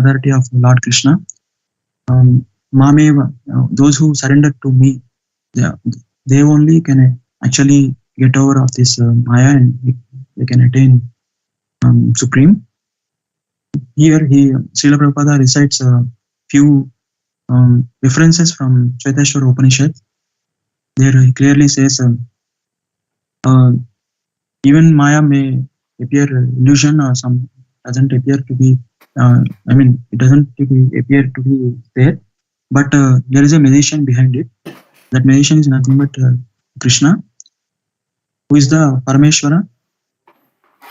authority of Lord Krishna. Mameva, those who surrender to me, they only can actually get over of this Maya, and they can attain Supreme. Here, Srila Prabhupada recites a few references from Shvetashvara Upanishad. There he clearly says, uh, even Maya may appear illusion or some doesn't appear to be. It doesn't appear to be there, but there is a meditation behind it. That meditation is nothing but Krishna, who is the Parameshwara,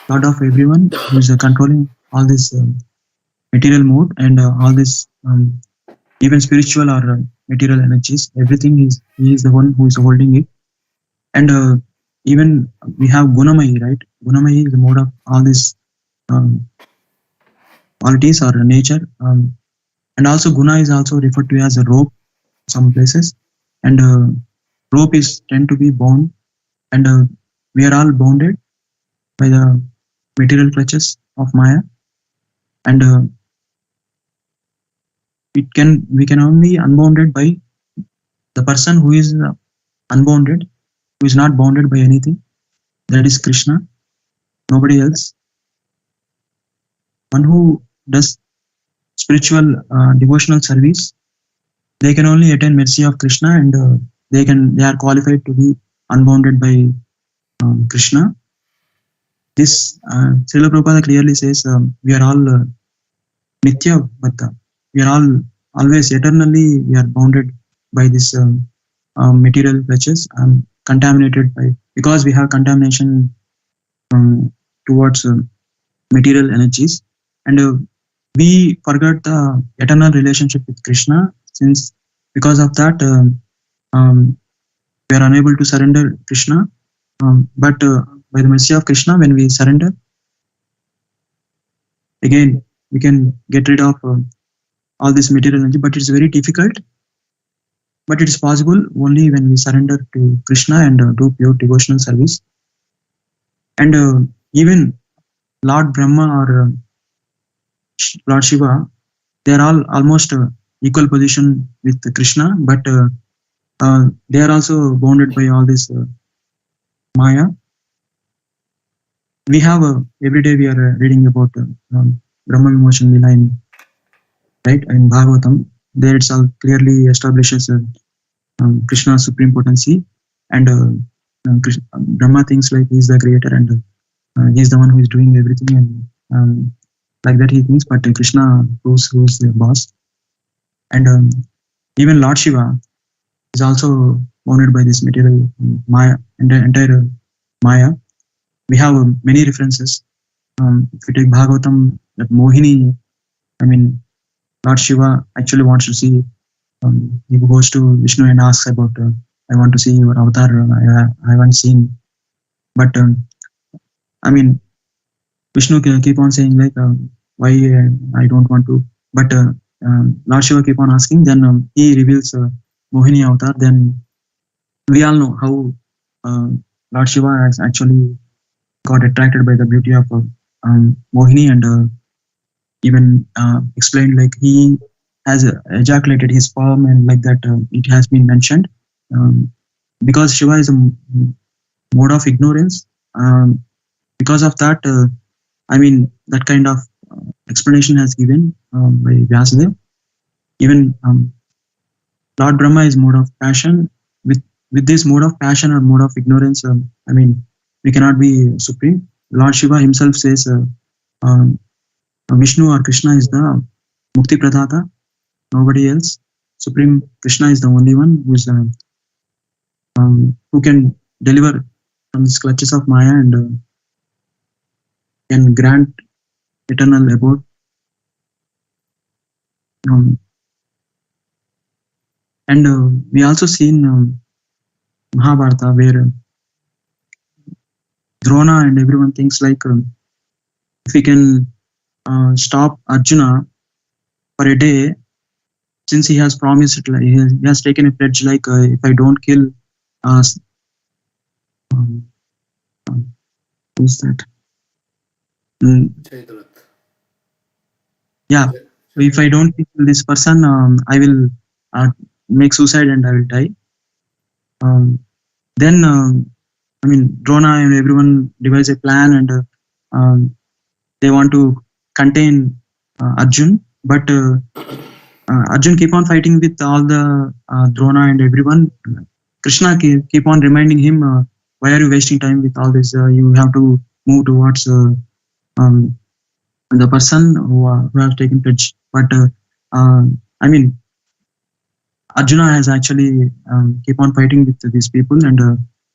Lord of everyone, who is controlling all this material mode and all this even spiritual or material energies. Everything he is the one who is holding it. And even we have Gunamayi, right? Gunamayi is the mode of all these um, qualities or nature. And also Guna is also referred to as a rope some places. And rope is tend to be bound, and we are all bounded by the material clutches of Maya. And we can only unbounded by the person who is unbounded, who is not bounded by anything. That is Krishna, nobody else. One who does spiritual devotional service, they can only attain mercy of Krishna, and they are qualified to be unbounded by Krishna. This Srila Prabhupada clearly says we are all nitya baddha. We are all always eternally we are bounded by this material clutches, contaminated by, because we have contamination towards material energies, and we forgot the eternal relationship with Krishna. Since because of that, we are unable to surrender Krishna. But by the mercy of Krishna, when we surrender, again we can get rid of all this material energy. But it's very difficult. But it is possible only when we surrender to Krishna and do pure devotional service. And even Lord Brahma or Lord Shiva, they are all almost equal position with Krishna, but they are also bounded by all this Maya. We have every day we are reading about Brahma Vimochana Lila in Bhagavatam. There itself clearly establishes Krishna's supreme potency, and Brahma thinks like he is the creator and he is the one who is doing everything, and like that he thinks. But Krishna proves who is the boss. And even Lord Shiva is also bounded by this material Maya, and the entire Maya. We have many references. If you take Bhagavatam, that Mohini, Lord Shiva actually wants to see. He goes to Vishnu and asks about, I want to see your avatar. I haven't seen. But Vishnu keep on saying like, why I don't want to. But Lord Shiva keep on asking. Then he reveals Mohini avatar. Then we all know how Lord Shiva has actually got attracted by the beauty of Mohini, and even explained like he has ejaculated his sperm, and like that it has been mentioned. Because Shiva is a mode of ignorance. Because of that, that kind of explanation has given by Vyasadeva. Even Lord Brahma is mode of passion. With this mode of passion or mode of ignorance, we cannot be supreme. Lord Shiva himself says Vishnu or Krishna is the Mukti Pradata, nobody else. Supreme Krishna is the only one who is who can deliver from the clutches of Maya and can grant eternal abode. And we also seen Mahabharata, where Drona and everyone thinks like, if we can stop Arjuna for a day, since he has promised, like, he has taken a pledge like, if I don't kill who's that? Jayadratha. Yeah, if I don't kill this person, I will uh, make suicide and I will die. Then I mean, Drona and everyone devise a plan, and um, they want to contain Arjun, but Arjun keep on fighting with all the Drona and everyone. Krishna keep on reminding him, why are you wasting time with all this? You have to move towards um, the person who has taken pledge. But uh, I mean, Arjuna has actually keep on fighting with these people, and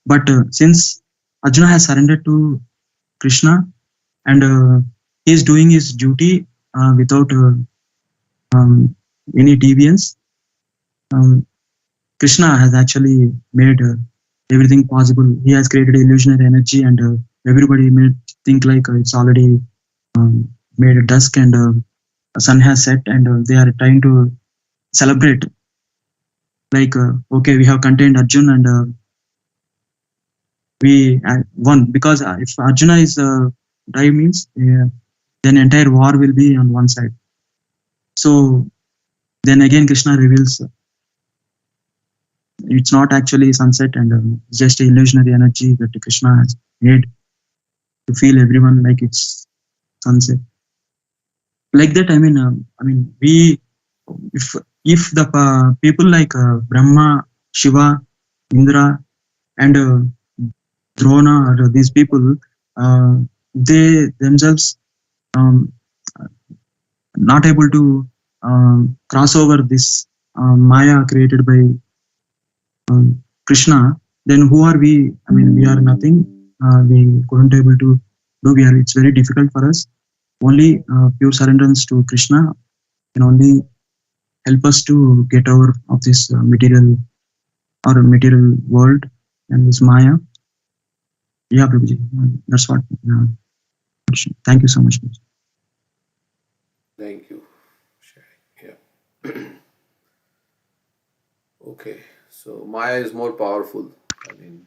but since Arjuna has surrendered to Krishna, and he is doing his duty without um, any deviance. Um, Krishna has actually made everything possible. He has created illusionary energy, and everybody may think like it's already um, made a dusk, and the sun has set, and they are trying to celebrate. Like, okay, we have contained Arjun, and we won, because if Arjuna is die means, then entire war will be on one side. So then again, Krishna reveals it's not actually sunset, and it's just a illusionary energy that Krishna has made to feel everyone like it's sunset. Like that, I mean, we if the people like Brahma, Shiva, Indra, and Drona, or these people, uh, they themselves um, not able to cross over this Maya created by Krishna, then who are we? I mean, we are nothing. We couldn't able to do. We are. It's very difficult for us. Only pure surrenderance to Krishna can only help us to get over of this material world and this Maya. Yeah, Prabhuji. That's what. Thank you so much. Thank you. Yeah. Okay. So Maya is more powerful. I mean,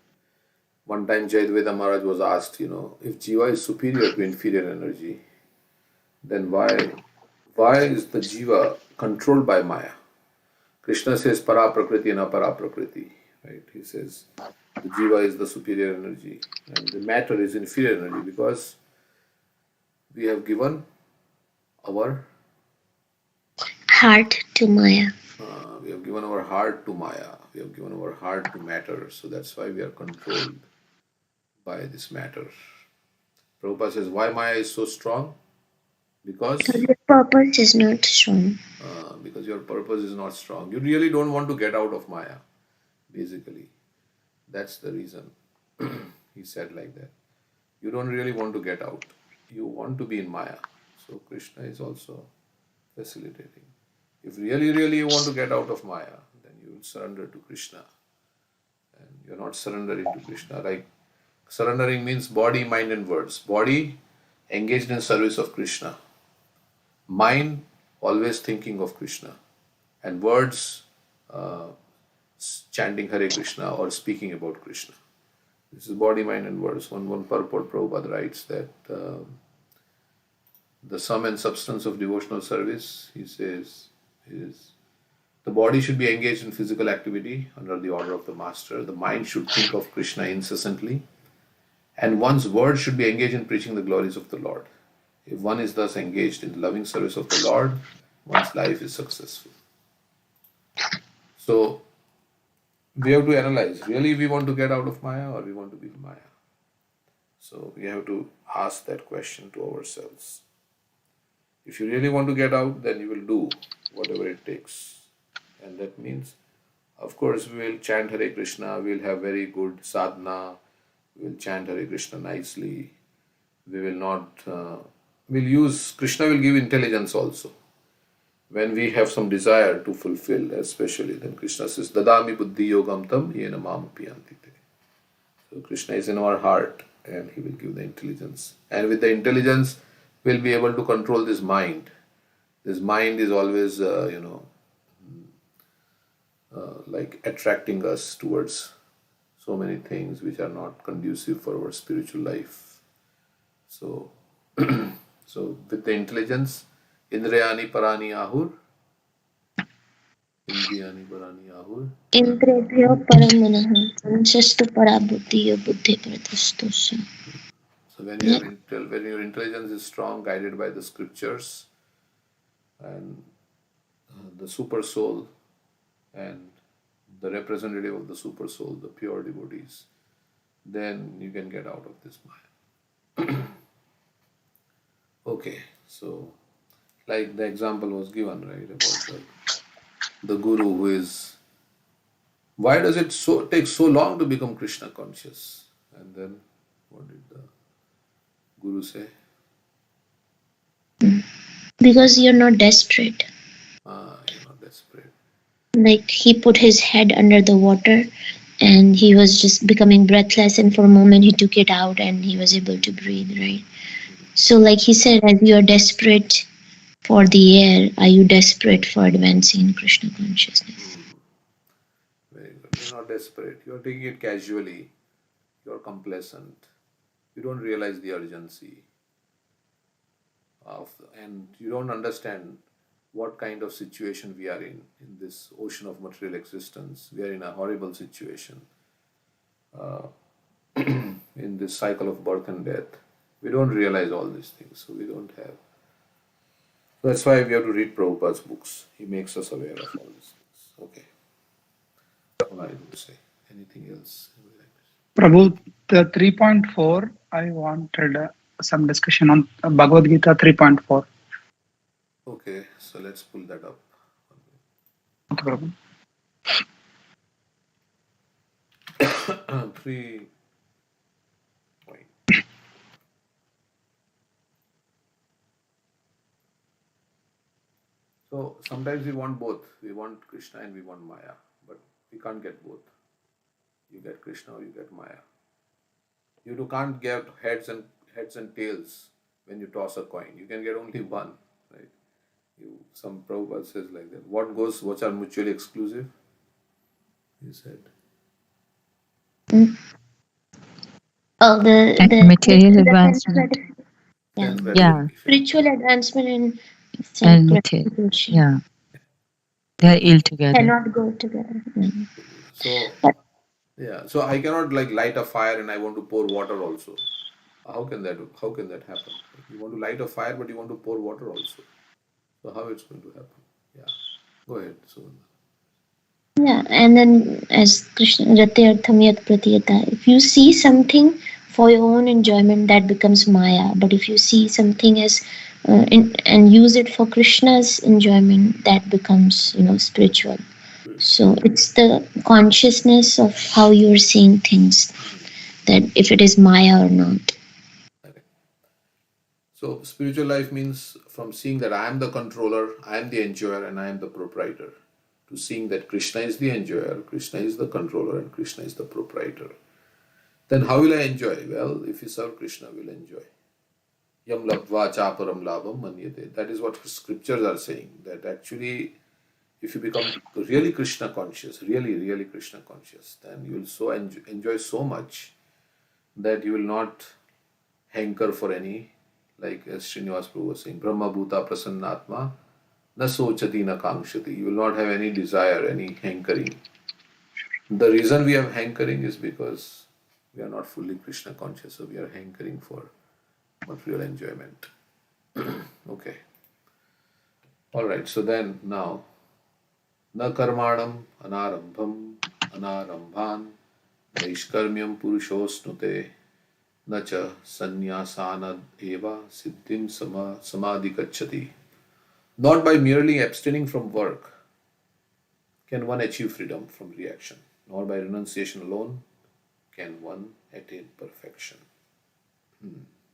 one time Jayadvaita Maharaj was asked, if Jiva is superior to inferior energy, then why is the Jiva controlled by Maya? Krishna says para prakriti and apara prakriti. Right? He says the Jiva is the superior energy and the matter is inferior energy because we have given our Heart to Maya. we have given our heart to Maya. We have given our heart to matter. So that's why we are controlled by this matter. Prabhupada says, why Maya is so strong? Because The purpose is not strong. because your purpose is not strong. You really don't want to get out of Maya, basically. That's the reason he said like that. You don't really want to get out. You want to be in Maya. So Krishna is also facilitating. If really you want to get out of Maya, then you will surrender to Krishna. And you're not surrendering to Krishna. Like surrendering means body, mind, and words. Body engaged in service of Krishna. Mind always thinking of Krishna. And words uh, chanting Hare Krishna or speaking about Krishna. This is body, mind, and words. One purport Prabhupada writes that the sum and substance of devotional service, he says, is the body should be engaged in physical activity under the order of the master. The mind should think of Krishna incessantly. And one's word should be engaged in preaching the glories of the Lord. If one is thus engaged in the loving service of the Lord, one's life is successful. So we have to analyze, really we want to get out of Maya or we want to be in Maya? So we have to ask that question to ourselves. If you really want to get out, then you will do whatever it takes. And that means, of course, we will chant Hare Krishna, we will have very good sadhana, we will chant Hare Krishna nicely, we will not, we'll use, Krishna will give intelligence also. When we have some desire to fulfill, especially, then Krishna says, Dadami buddhi yogam tam yena mamapi antite. So Krishna is in our heart and he will give the intelligence. And with the intelligence, we'll be able to control this mind. This mind is always, like attracting us towards so many things which are not conducive for our spiritual life. So, so with the intelligence, Indriyani parani ahur. Indriyani parani ahur. Indriyabhyo param manah, mansastu para buddhiyo buddhi pratastosya. So when Yeah. when your intelligence is strong, guided by the scriptures and the super soul and the representative of the super soul, the pure devotees, then you can get out of this Maya. Okay, so like the example was given, right, about the guru who is, why does it take so long to become Krishna conscious? And then what did the guru say? Because you're not desperate. You're not desperate. Like he put his head under the water and he was just becoming breathless, and for a moment he took it out and he was able to breathe, right? So like he said, as you are desperate for the air, are you desperate for advancing in Krishna consciousness? Very good. You're not desperate. You're taking it casually. You're complacent. You don't realize the urgency of, and you don't understand what kind of situation we are in this ocean of material existence. We are in a horrible situation in this cycle of birth and death. We don't realize all these things, so we don't have. So that's why we have to read Prabhupada's books. He makes us aware of all these things. Okay. What I would say. Anything else? Prabhu, the 3.4, I wanted some discussion on Bhagavad Gita 3.4. Okay, so let's pull that up. Okay, Prabhu. 3 point. So sometimes we want both. We want Krishna and we want Maya, but we can't get both. You get Krishna or you get Maya. You can't get heads and tails when you toss a coin. You can get only one, right? Some Prabhupada says like that. What are mutually exclusive? He said. Oh, the material the advancement. yeah, Sense Yeah, gratification. spiritual advancement and self and gratification yeah, they're ill together. cannot go together. Mm. So But yeah, so I cannot like light a fire and I want to pour water also. How can that happen? You want to light a fire, but you want to pour water also. So how it's going to happen? Yeah, go ahead. So yeah, and then as Krishna Ratyartham Yat Pratiyata, if you see something for your own enjoyment, that becomes Maya. But if you see something as and use it for Krishna's enjoyment, that becomes spiritual. So it's the consciousness of how you're seeing things, that if it is Maya or not. okay. So spiritual life means from seeing that I am the controller, I am the enjoyer, and I am the proprietor, to seeing that Krishna is the enjoyer, Krishna is the controller, and Krishna is the proprietor. Then how will I enjoy? Well, if you serve Krishna, will enjoy. Yam labdva chaparam labham manyate. That is what scriptures are saying. That actually, if you become really Krishna conscious, really Krishna conscious, then you will so enjoy so much that you will not hanker for any, like as Srinivas Prabhu was saying, Brahma Bhuta Prasannatma na sochati na kamshati. You will not have any desire, any hankering. The reason we have hankering is because we are not fully Krishna conscious, so we are hankering for material enjoyment. Okay. All right. So then now, na karmanam anarambham anarambhan naishkarmyam purushosnute nacha sannyasana eva siddhim samadhi. Not by merely abstaining from work can one achieve freedom from reaction, nor by renunciation alone can one attain perfection.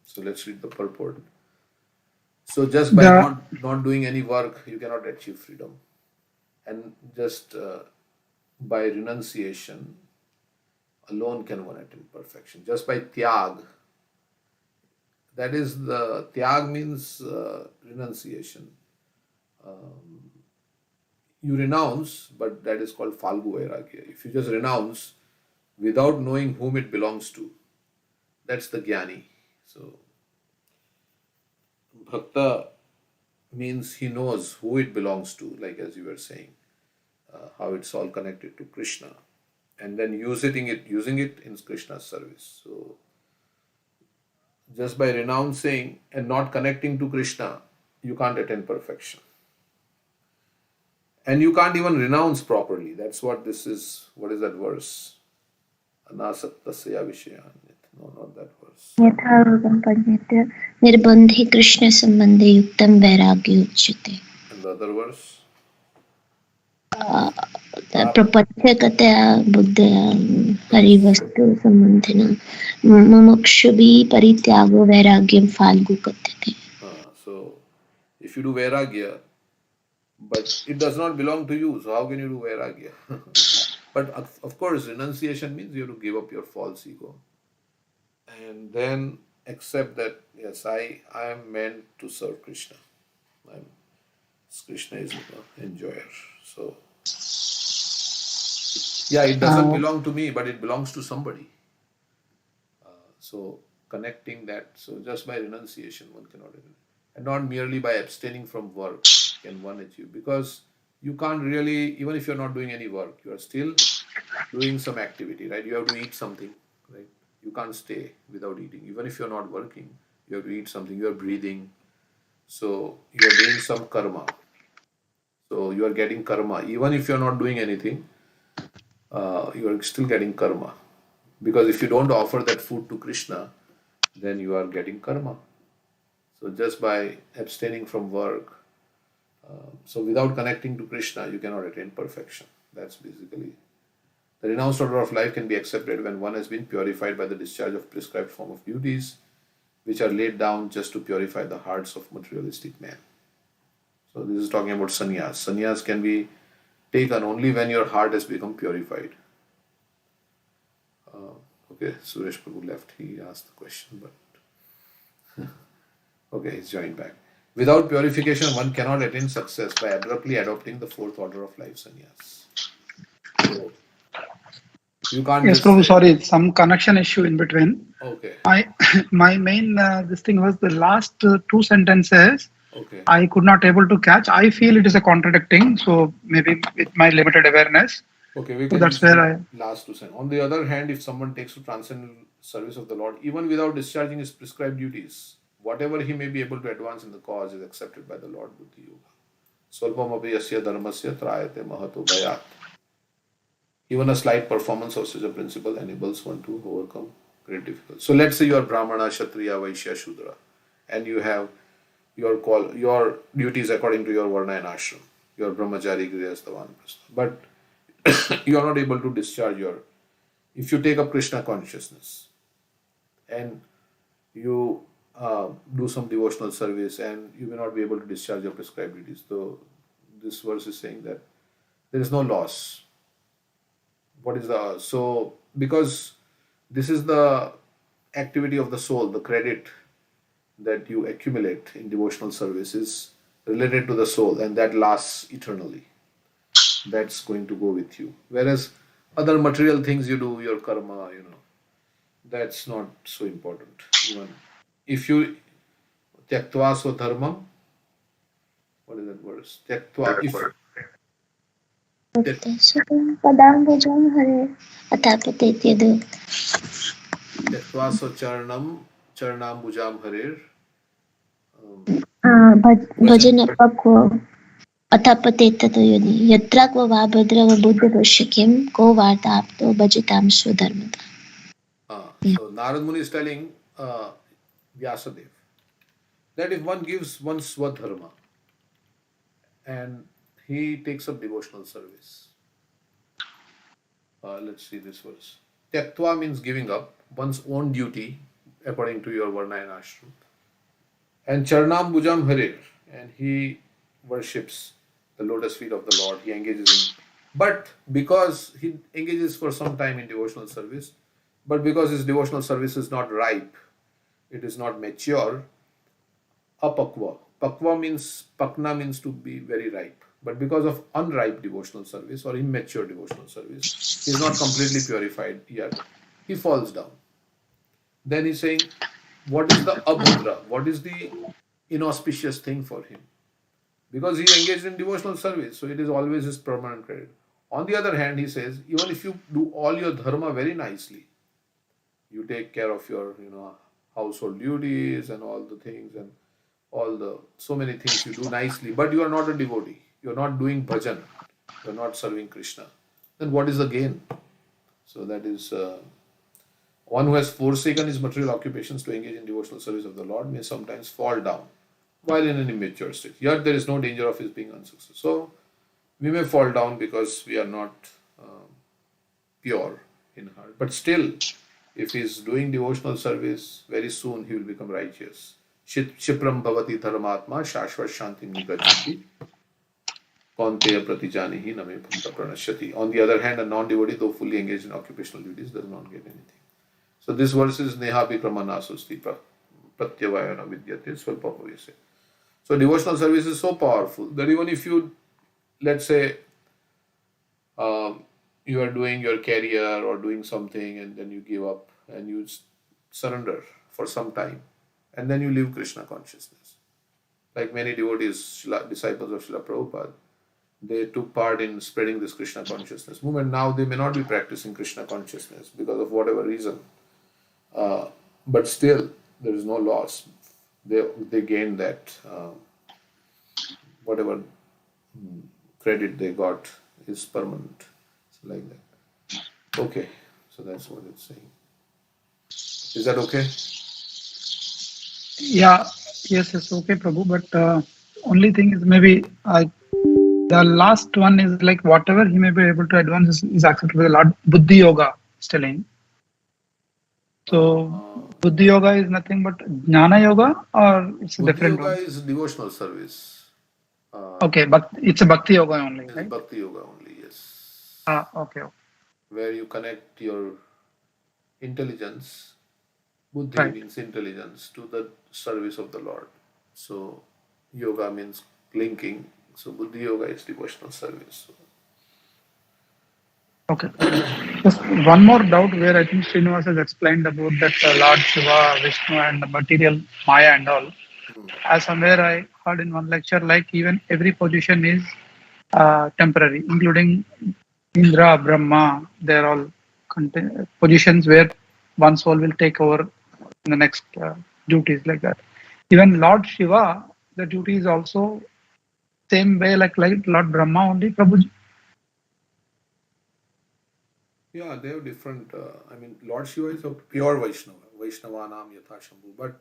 So let's read the purport. So just by The not doing any work, you cannot achieve freedom, and just by renunciation alone can one attain perfection. Just by tyag, that is the tyag means renunciation. You renounce, but that is called falgu vairagya. If you just renounce without knowing whom it belongs to, that's the jnani. So bhakta means he knows who it belongs to, like as you were saying, how it's all connected to Krishna, and then using it in Krishna's service. So just by renouncing and not connecting to Krishna, you can't attain perfection. And you can't even renounce properly. That's what this is. What is that verse? Anasaktasya Vishayanyat. No, not that verse. यथारूपं पद्यते निर्बन्धे कृष्णसम्बन्धे युक्तं वैराग्य उच्यते And the other verse? प्रपञ्चकतया बुद्धया हरिवस्तु सम्बन्धिना मुमुक्षुभिः परित्यागो वैराग्यं Falgu कथ्यते. So, if you do vairagya, but it does not belong to you, so how can you do vairagya? But of course, renunciation means you have to give up your false ego and then accept that, yes, I am meant to serve Krishna. Krishna is the enjoyer. So, yeah, it doesn't belong to me, but it belongs to somebody. So, connecting that, so just by renunciation, one cannot, and not merely by abstaining from work can one achieve, because you can't really, even if you're not doing any work, you are still doing some activity, right? You have to eat something, right? You can't stay without eating. Even if you're not working, you have to eat something, you are breathing. So, you are doing some karma. So, you are getting karma. Even if you're not doing anything, you are still getting karma. Because if you don't offer that food to Krishna, then you are getting karma. So just by abstaining from work, so without connecting to Krishna, you cannot attain perfection. That's basically the renounced order of life can be accepted when one has been purified by the discharge of prescribed form of duties, which are laid down just to purify the hearts of materialistic men. So this is talking about sannyas. Sannyas can be taken only when your heart has become purified. Okay, Suresh Prabhu left. He asked the question, but okay, he's joined back. Without purification, one cannot attain success by abruptly adopting the fourth order of life, sannyas. So, you can't Yes, just Prabhu, say, sorry, some connection issue in between. okay, My main this thing was the last two sentences. okay, I could not able to catch. I feel it is a contradicting. So maybe with my limited awareness. okay, we So can that's just where read I. last two sentences. On the other hand, if someone takes to transcendental service of the Lord, even without discharging his prescribed duties, whatever he may be able to advance in the cause is accepted by the Lord Buddhi Yoga. Swalpamapi yasya dharmasya trayate mahato bhayat. Even a slight performance of such a principle enables one to overcome great difficulties. So let's say you are Brahmana, Kshatriya, Vaishya, Shudra, and you have your duties according to your Varna and Ashram. You are Brahmachari, Grihastha, Vanaprastha. But you are not able to discharge if you take up Krishna consciousness and you do some devotional service and you may not be able to discharge your prescribed duties. So this verse is saying that there is no loss. What is so because this is the activity of the soul, the credit that you accumulate in devotional service is related to the soul, and that lasts eternally. That's going to go with you. Whereas other material things you do, your karma, that's not so important. Even if you tyaktva swadharmam, what is that verse? Tyaktva, if पदाम्बुजं Hare अथापतेत्य tyaktva charnambujam harer, भजन पक्व अथापतेत्य यत्रा क्व वा भद्र व बुद्धवश्यक्यं को वार्ताप्तो भजतां स्वधर्मता. So Narad Muni is telling Vyasadeva that if one gives one swadharma and he takes up devotional service, let's see this verse. Tyaktva means giving up one's own duty according to your Varna and Ashram. And Charnam Bujam Harir, and he worships the lotus feet of the Lord, he engages in. But because he engages for some time in devotional service, but because his devotional service is not ripe, it is not mature, apakva. Pakva means, pakna means to be very ripe. But because of unripe devotional service or immature devotional service, he is not completely purified yet. He falls down. Then he's saying, what is the abhadra? What is the inauspicious thing for him? because he engaged in devotional service. So it is always his permanent credit. On the other hand, he says, even if you do all your dharma very nicely, you take care of your, household duties and all the things and all the so many things you do nicely, but you are not a devotee. You are not doing bhajan. You are not serving Krishna. Then what is the gain? So that is one who has forsaken his material occupations to engage in devotional service of the Lord may sometimes fall down while in an immature state. Yet there is no danger of his being unsuccessful. So we may fall down because we are not pure in heart. But still, if he is doing devotional service, very soon he will become righteous. Shipram bhavati dharmatma shashvat shanti nigachanti kaunteya pratijanihi name bhakta pranashyati. On the other hand, a non-devotee, though fully engaged in occupational duties, does not get anything. So this verse is neha bikramana susti pratyavayana vidyate swalpapavese. So devotional service is so powerful that even if you, let's say, you are doing your career or doing something and then you give up and you surrender for some time and then you live Krishna consciousness. Like many devotees, disciples of Srila Prabhupada, they took part in spreading this Krishna consciousness movement. Now they may not be practicing Krishna consciousness because of whatever reason, but still there is no loss. They gain that whatever credit they got is permanent. So like that. Okay, so that's what it's saying. Is that okay? Yeah, yes, it's okay, Prabhu. But only thing is maybe the last one is like whatever he may be able to advance is acceptable. The Lord Buddhi Yoga is telling. So Buddhi Yoga is nothing but Jnana Yoga, or it's a Buddhi different Yoga one. is devotional service. Okay, but it's a Bhakti Yoga only, It's right? Bhakti Yoga only, yes. Okay. Where you connect your intelligence, Buddhi Right. means intelligence, to the service of the Lord. So yoga means linking. So Buddhi Yoga is devotional service. Okay. Just one more doubt where I think Srinivas has explained about that Lord Shiva, Vishnu, and the material Maya and all. As somewhere I heard in one lecture, like even every position is temporary, including Indra, Brahma. They're all positions where one soul will take over in the next duties like that. Even Lord Shiva, the duty is also same way like Lord Brahma only. Prabhuji. Yeah, they have different. Lord Shiva is a pure Vaishnava, Vaishnavanam Yatha Shambhu. But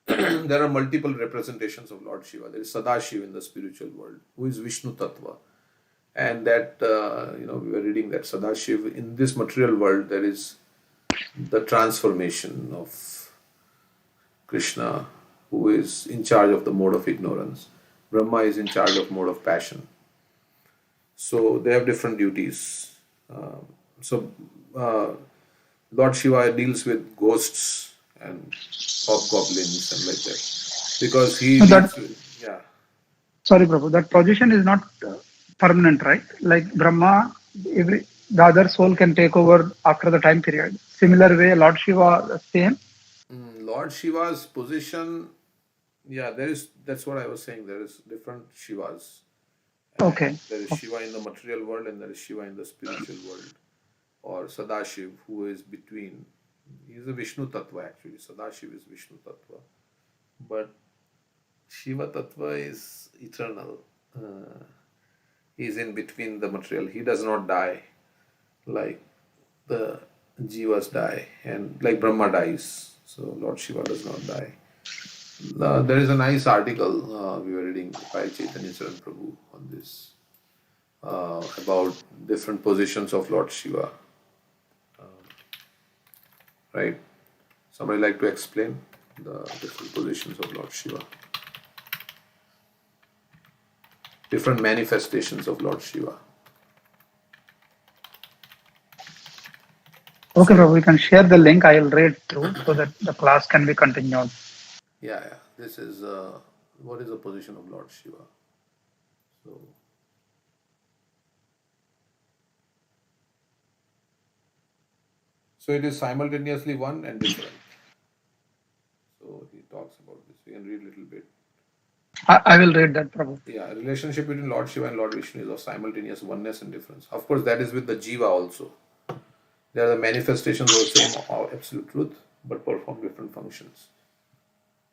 there are multiple representations of Lord Shiva. There is Sadashiv in the spiritual world, who is Vishnu Tattva. And that, we were reading that Sadashiv in this material world, there is the transformation of Krishna, who is in charge of the mode of ignorance. Brahma is in charge of mode of passion. So they have different duties. So Lord Shiva deals with ghosts and hobgoblins and like that because he So deals that with, yeah. sorry, Prabhu, that position is not permanent, right? Like Brahma, the other soul can take over after the time period. Similar way, Lord Shiva, the same. Lord Shiva's position, yeah, that's what I was saying. There is different Shivas. And Okay. there is Shiva in the material world and there is Shiva in the spiritual world. Or Sadashiv, who is between. He is a Vishnu Tattva actually. Sadashiv is Vishnu Tattva. But Shiva Tattva is eternal. He is in between the material. He does not die like the Jivas die and like Brahma dies. So Lord Shiva does not die. There is a nice article we were reading by Chaitanya Charan Prabhu on this about different positions of Lord Shiva. Right? Somebody like to explain the different positions of Lord Shiva? Different manifestations of Lord Shiva. Okay, Prabhu, we can share the link. I'll read through so that the class can be continued. Yeah. This is what is the position of Lord Shiva? So it is simultaneously one and different. So he talks about this. We can read a little bit. I will read that, Prabhu. Yeah, relationship between Lord Shiva and Lord Vishnu is of simultaneous oneness and difference. Of course, that is with the Jiva also. They are the manifestations of the same absolute truth, but perform different functions.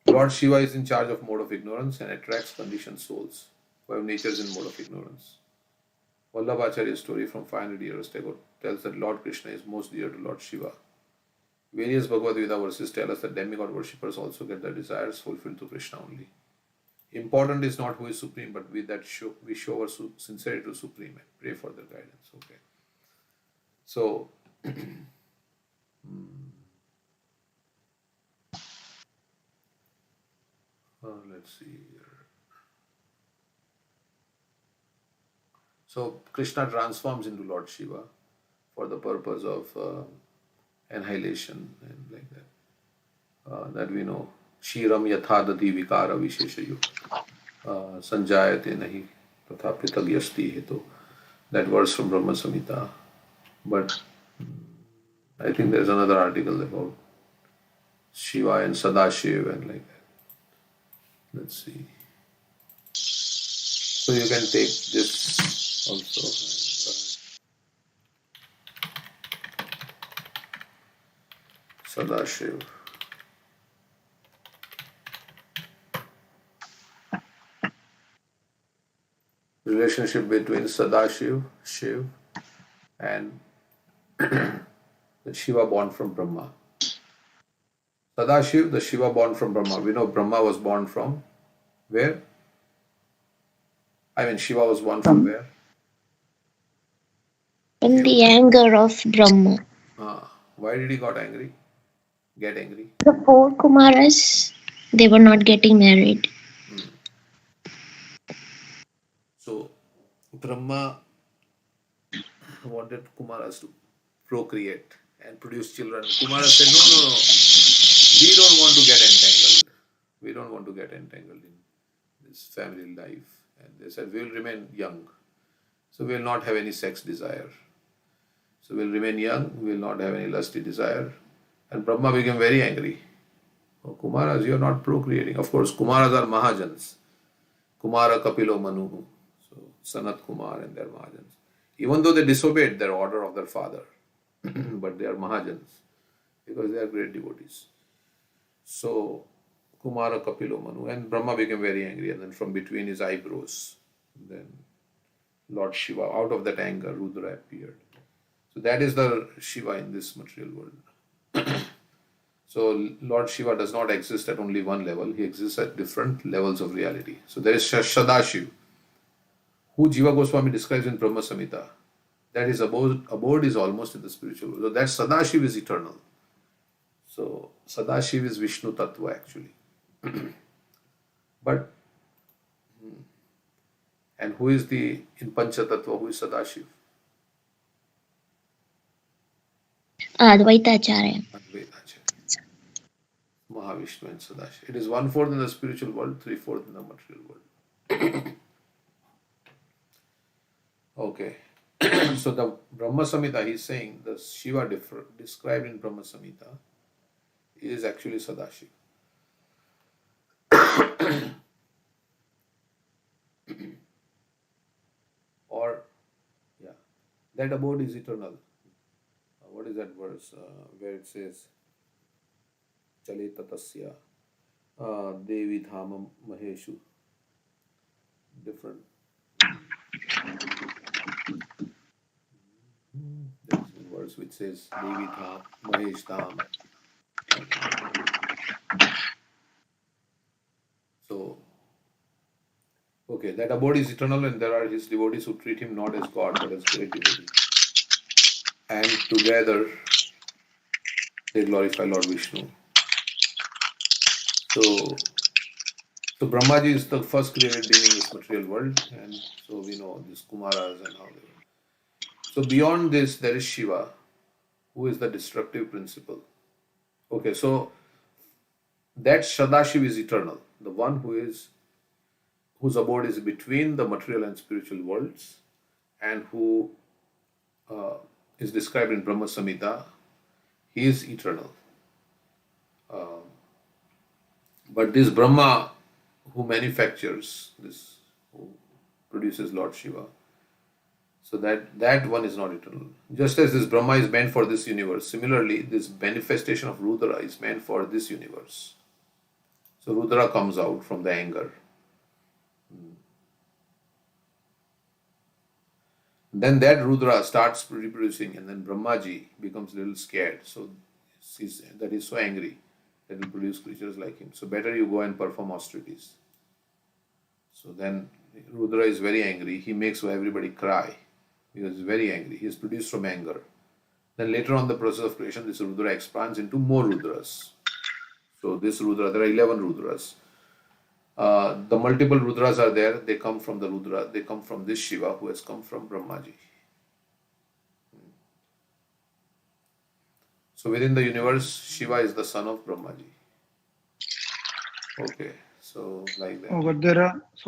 Lord Shiva is in charge of mode of ignorance and attracts conditioned souls who have natures in mode of ignorance. Vallabhacharya's story from 500 years ago tells that Lord Krishna is most dear to Lord Shiva. Various Bhagavad Gita verses tell us that demigod worshippers also get their desires fulfilled to Krishna only. Important is not who is supreme, but we show our sincerity to supreme and pray for their guidance. Okay. So, let's see here. So Krishna transforms into Lord Shiva for the purpose of annihilation and like that. That we know. Shiram yathadati vikara visheshayu sanjayate nahi tatha pritagyasti hetu. That verse from Brahma Samhita. But I think there's another article about Shiva and Sadashiv and like that. Let's see. So you can take this also. Sadashiv. Relationship between Sadashiv, Shiv, and the Shiva born from Brahma. Sadashiv, the Shiva born from Brahma. We know Brahma was born from where? I mean, Shiva was born from where? From the anger of Brahma. Why did he get angry? The four Kumaras, they were not getting married. So, Brahma wanted Kumaras to procreate and produce children. Kumara said, no, we don't want to get entangled. We don't want to get entangled in this family life. And they said, we will remain young. So we will not have any sex desire. So we will remain young, we will not have any lusty desire. And Brahma became very angry. Oh, Kumaras, you are not procreating. Of course, Kumaras are Mahajans. Kumara Kapilo Manu. So Sanat Kumar and their Mahajans. Even though they disobeyed their order of their father, but they are Mahajans because they are great devotees. So Kumara Kapilo Manu, and Brahma became very angry, and then from between his eyebrows, then Lord Shiva, out of that anger, Rudra appeared. So that is the Shiva in this material world. So Lord Shiva does not exist at only one level, he exists at different levels of reality. So there is Sadashiv, who Jiva Goswami describes in Brahma Samhita. That his abode is almost in the spiritual world. So that Sadashiv is eternal. So Sadashiv is Vishnu Tattva actually. But, and who is in Pancha Tattva, who is Sadashiv? Advaita Acharya. Mahavishnu and Sadashiv. It is 1/4 in the spiritual world, 3/4 in the material world. Okay. So the Brahma Samhita, he is saying the Shiva described in Brahma Samhita is actually Sadashiv. Or, yeah, that abode is eternal. What is that verse where it says, Chale tatasya Devi Dhamam Maheshu? Different. There's a verse which says Devi Dham, Mahesh Dham. So, okay, that abode is eternal, and there are his devotees who treat him not as God but as great devotee. And together they glorify Lord Vishnu. So Brahmaji is the first created being in this material world, and so we know these Kumaras and how they were. So beyond this, there is Shiva, who is the destructive principle. Okay, so that Sadashiv is eternal, the one whose abode is between the material and spiritual worlds, and who is described in Brahma Samhita. He is eternal. But this Brahma, who manufactures this, who produces Lord Shiva. So that one is not eternal. Just as this Brahma is meant for this universe, similarly, this manifestation of Rudra is meant for this universe. So Rudra comes out from the anger. Then that Rudra starts reproducing, and then Brahmaji becomes a little scared. So that he's so angry that he'll produce creatures like him. So better you go and perform austerities. So then Rudra is very angry. He makes everybody cry because he's very angry. He is produced from anger. Then later on the process of creation, this Rudra expands into more Rudras. So this Rudra, there are 11 Rudras. The multiple Rudras are there. They come from the Rudra. They come from this Shiva who has come from Brahmaji. So within the universe, Shiva is the son of Brahmaji. Okay, so like that. Oh, but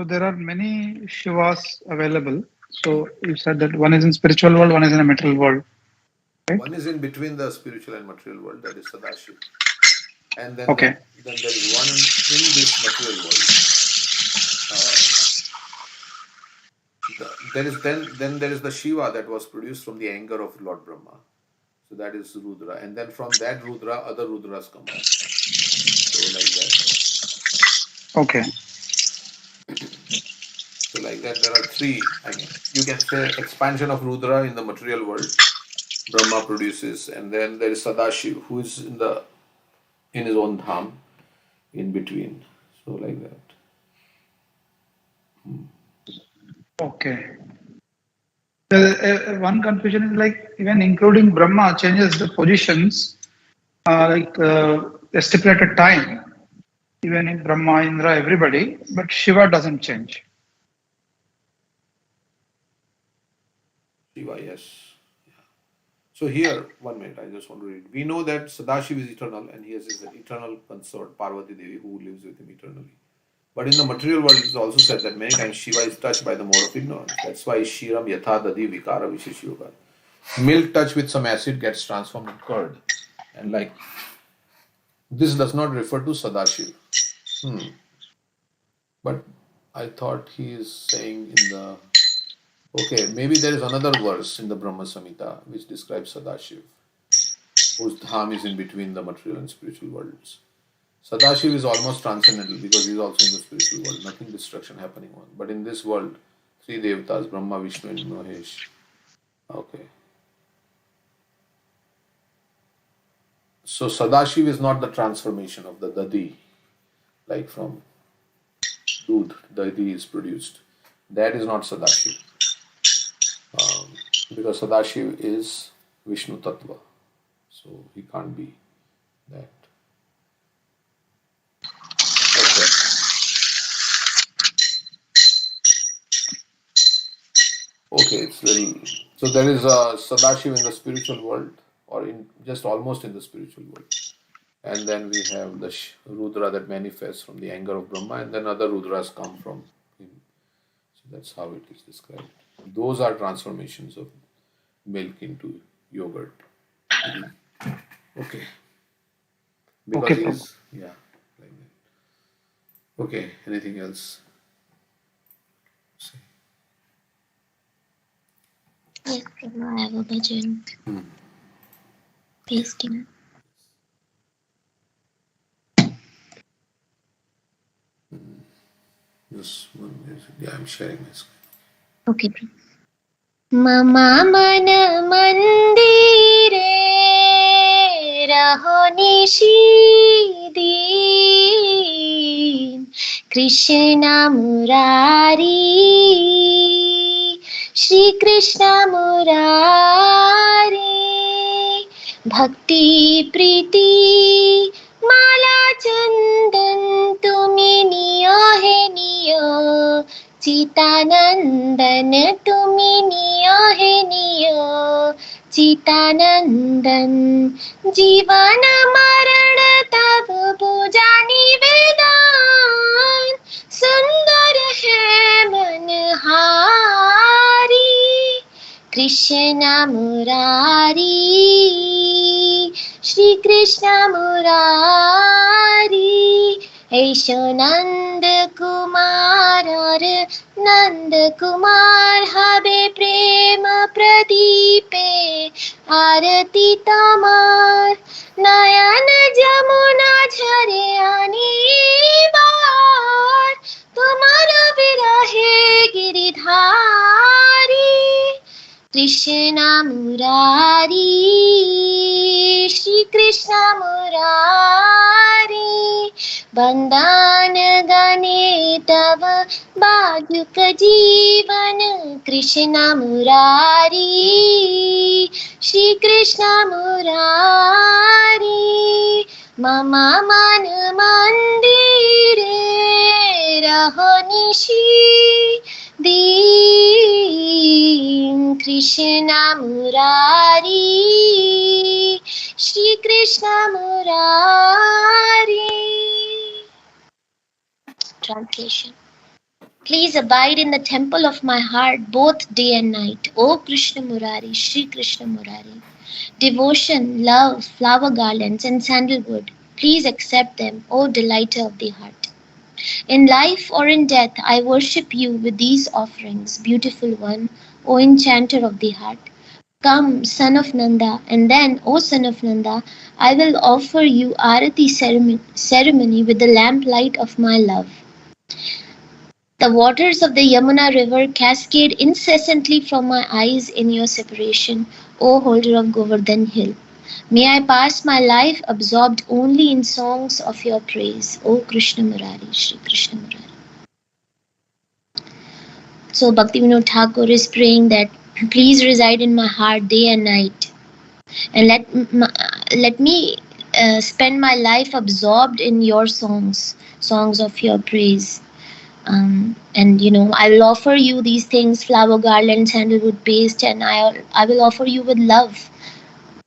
there are many Shivas available. So you said that one is in spiritual world, one is in a material world. Right? One is in between the spiritual and material world, that is Sadashiv. And then, Okay. then there is one in this material world. Then there is the Shiva that was produced from the anger of Lord Brahma. So that is Rudra. And then from that Rudra, other Rudras come out. So like that. Okay. So like that, there are three. You can say expansion of Rudra in the material world. Brahma produces, and then there is Sadashiv, who is in his own dham, in between. So like that. Okay. One confusion is like even including Brahma changes the positions, a stipulated time, even in Brahma, Indra, everybody, but Shiva doesn't change. Shiva, yes. Yeah. So here, 1 minute, I just want to read. We know that Sadashiv is eternal and he has his eternal consort, Parvati Devi, who lives with him eternally. But in the material world, it is also said that many times Shiva is touched by the mode of ignorance. That's why Shiram Yatha Dadi Vikara Vishesh Yoga. Milk touched with some acid gets transformed in curd. And like, this does not refer to Sadashiv. But I thought he is saying in the... Okay, maybe there is another verse in the Brahma Samhita which describes Sadashiv, whose dham is in between the material and spiritual worlds. Sadashiv is almost transcendental because he is also in the spiritual world, nothing destruction happening on. But in this world, three devatas, Brahma, Vishnu and Mahesh. Okay. So Sadashiv is not the transformation of the Dadi, like from Dudh, Dadi is produced. That is not Sadashiv. Because Sadashiv is Vishnu Tattva. So he can't be that. Okay, it's little. So there is a Sadashiv in the spiritual world, or in just almost in the spiritual world. And then we have the Rudra that manifests from the anger of Brahma, and then other Rudras come from him. So that's how it is described. Those are transformations of milk into yogurt. Okay. Because Okay, he's, yeah, like that. Okay, anything else? Yes, Prabhu, I have a bhajan. Pasting. Just 1 minute. Yeah, I'm sharing my screen. Okay, Prabhu. Mama mana mandire raho nishidin Krishna Murari Shri Krishna Murari Bhakti Priti Mala Chandan Tumi niyo he niyo Chitanandan tumi niyo he niyo Chitanandan Jivana Marana Tab Puja Nivedan Sundar hai manhari Krishna Murari Shri Krishna Murari ऐशो Nand Kumar और नंद कुमार हबे प्रेम प्रदीपे आरती तमार नयन जमुना झरे अनिवार तुम्हार विरहे गिरिधारी कृष्ण मुरारी श्री कृष्ण मुरारी बंदन गने तव बाजुक जीवन कृष्ण मुरारी श्री कृष्ण मुरारी मम मन मंदिरे रहो निशि दीन Krishna Murari Shri Krishna Murari. Translation. Please abide in the temple of my heart both day and night, O Krishna Murari, Shri Krishna Murari. Devotion, love, flower garlands, and sandalwood, please accept them, O delighter of the heart. In life or in death, I worship you with these offerings, beautiful one, O enchanter of the heart. Come, son of Nanda, and then, O son of Nanda, I will offer you Arati ceremony with the lamplight of my love. The waters of the Yamuna river cascade incessantly from my eyes in your separation, O holder of Govardhan hill. May I pass my life absorbed only in songs of your praise, O Krishna Murari, Shri Krishna Murari. So Bhaktivinoda Thakur is praying that please reside in my heart day and night, and let me spend my life absorbed in your songs of your praise. And I will offer you these things: flower garland, sandalwood paste, and I will offer you with love.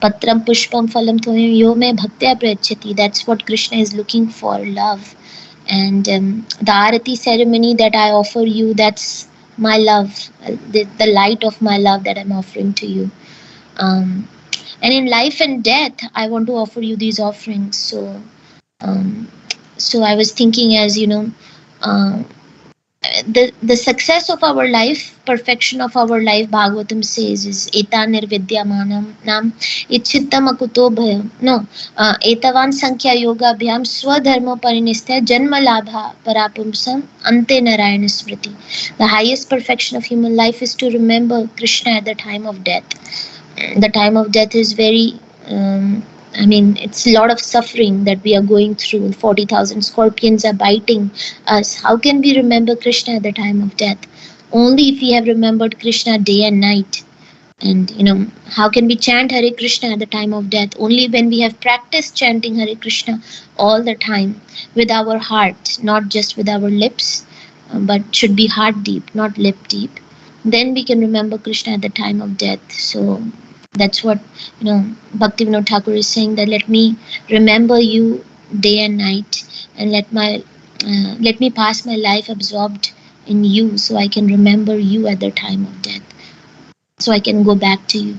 Patram pushpam phalam toyam yo me bhaktya prayachati. That's what Krishna is looking for, love. And the arati ceremony that I offer you, that's my love, the light of my love that I'm offering to you. And in life and death, I want to offer you these offerings. Um, so I was thinking, as uh, the success of our life, perfection of our life, Bhagavatam says, is eta nirvidyamanam nam ichittam akuto bhayam. No, etavan sankhya yoga bhyam swadharma parinistha janma labha parapumsam ante narayana smriti. The highest perfection of human life is to remember Krishna at the time of death. The time of death is very it's a lot of suffering that we are going through. 40,000 scorpions are biting us. How can we remember Krishna at the time of death? Only if we have remembered Krishna day and night. And how can we chant Hare Krishna at the time of death? Only when we have practiced chanting Hare Krishna all the time with our heart, not just with our lips, but should be heart deep, not lip deep. Then we can remember Krishna at the time of death. So that's what Bhaktivinoda Thakur is saying, that let me remember you day and night, and let me pass my life absorbed in you, so I can remember you at the time of death, so I can go back to you.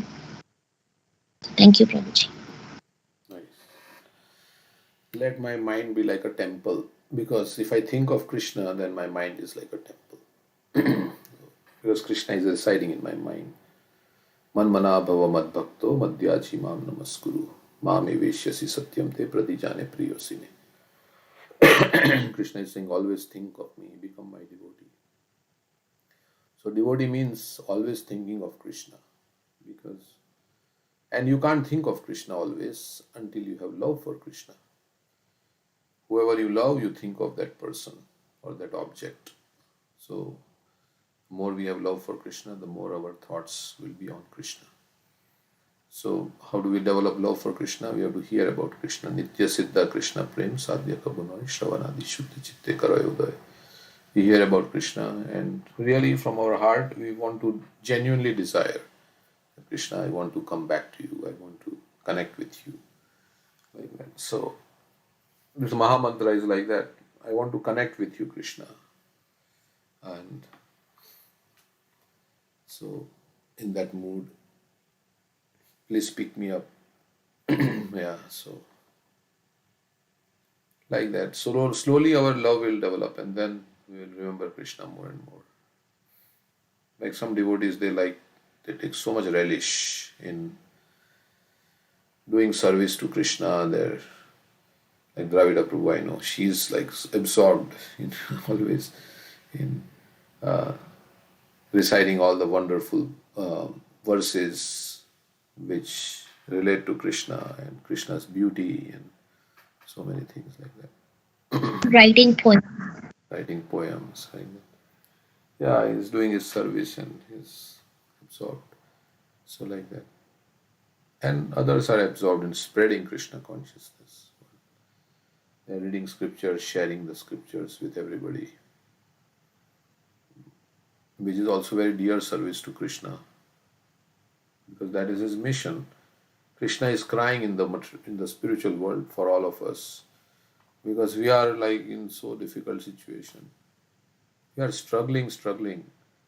Thank you, Prabhuji. Nice. Let my mind be like a temple, because if I think of Krishna, then my mind is like a temple. Because Krishna is residing in my mind. Manmana bhava mad bhakto madhyachi mam namaskuru mame veshyasi satyam te pradijane priyosine. Krishna is saying, always think of me, become my devotee. So devotee means always thinking of Krishna, and you can't think of Krishna always until you have love for Krishna. Whoever you love, you think of that person or that object. So the more we have love for Krishna, the more our thoughts will be on Krishna. So how do we develop love for Krishna? We have to hear about Krishna. Nitya Siddha Krishna Prem Sadhya Kabunoi Shravanadi Shuddhi Chitte Karayodaya. We hear about Krishna, and really from our heart we want to genuinely desire, Krishna, I want to come back to you, I want to connect with you, like that. So this Maha Mantra is like that. I want to connect with you, Krishna. And so in that mood, please pick me up. Yeah, so Like that. So slowly our love will develop, and then we will remember Krishna more and more. Like some devotees, they take so much relish in doing service to Krishna. They're like Dravida Prabhu, I know she's like absorbed in always in reciting all the wonderful verses which relate to Krishna and Krishna's beauty and so many things like that. Writing poems. Writing poems, like that. Yeah, he's doing his service and he's absorbed. So like that. And others are absorbed in spreading Krishna consciousness. They're reading scriptures, sharing the scriptures with everybody, which is also very dear service to Krishna, because that is his mission. Krishna is crying in the spiritual world for all of us, because we are like in so difficult situation. We are struggling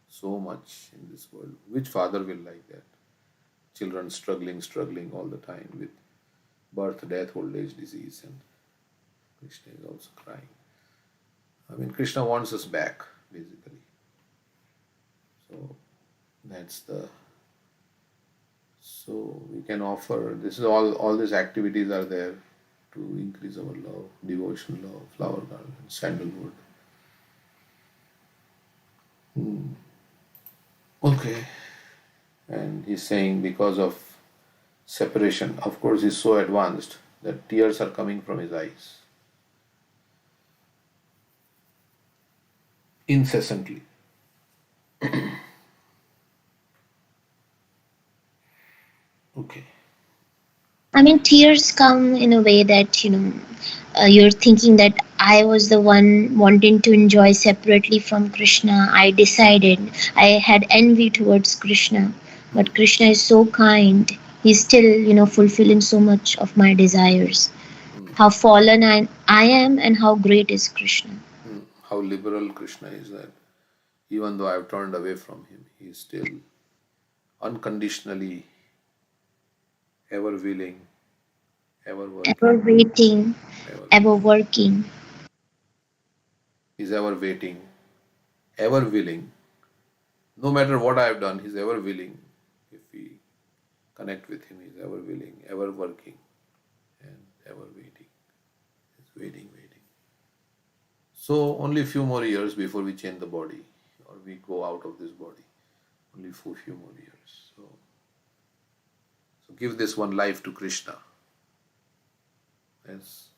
so much in this world. Which father will like that? Children struggling all the time with birth, death, old age, disease, and Krishna is also crying. I mean, Krishna wants us back, basically. So that's the. So we can offer. This is all these activities are there to increase our love, devotion, love, flower garland, sandalwood. Okay. And he's saying because of separation, of course, he's so advanced that tears are coming from his eyes incessantly. Okay. I mean, tears come in a way that, you're thinking that I was the one wanting to enjoy separately from Krishna. I decided, I had envy towards Krishna, but Krishna is so kind. He's still, fulfilling so much of my desires. How fallen I am, and how great is Krishna. How liberal Krishna is, that even though I've turned away from him, he is still unconditionally ever willing, ever working, Ever waiting, ever working. He's ever waiting, ever willing. No matter what I have done, he's ever willing. If we connect with him, he's ever willing, ever working, and ever waiting. He's waiting. So only a few more years before we change the body, or we go out of this body. Only for a few more years. So give this one life to Krishna, as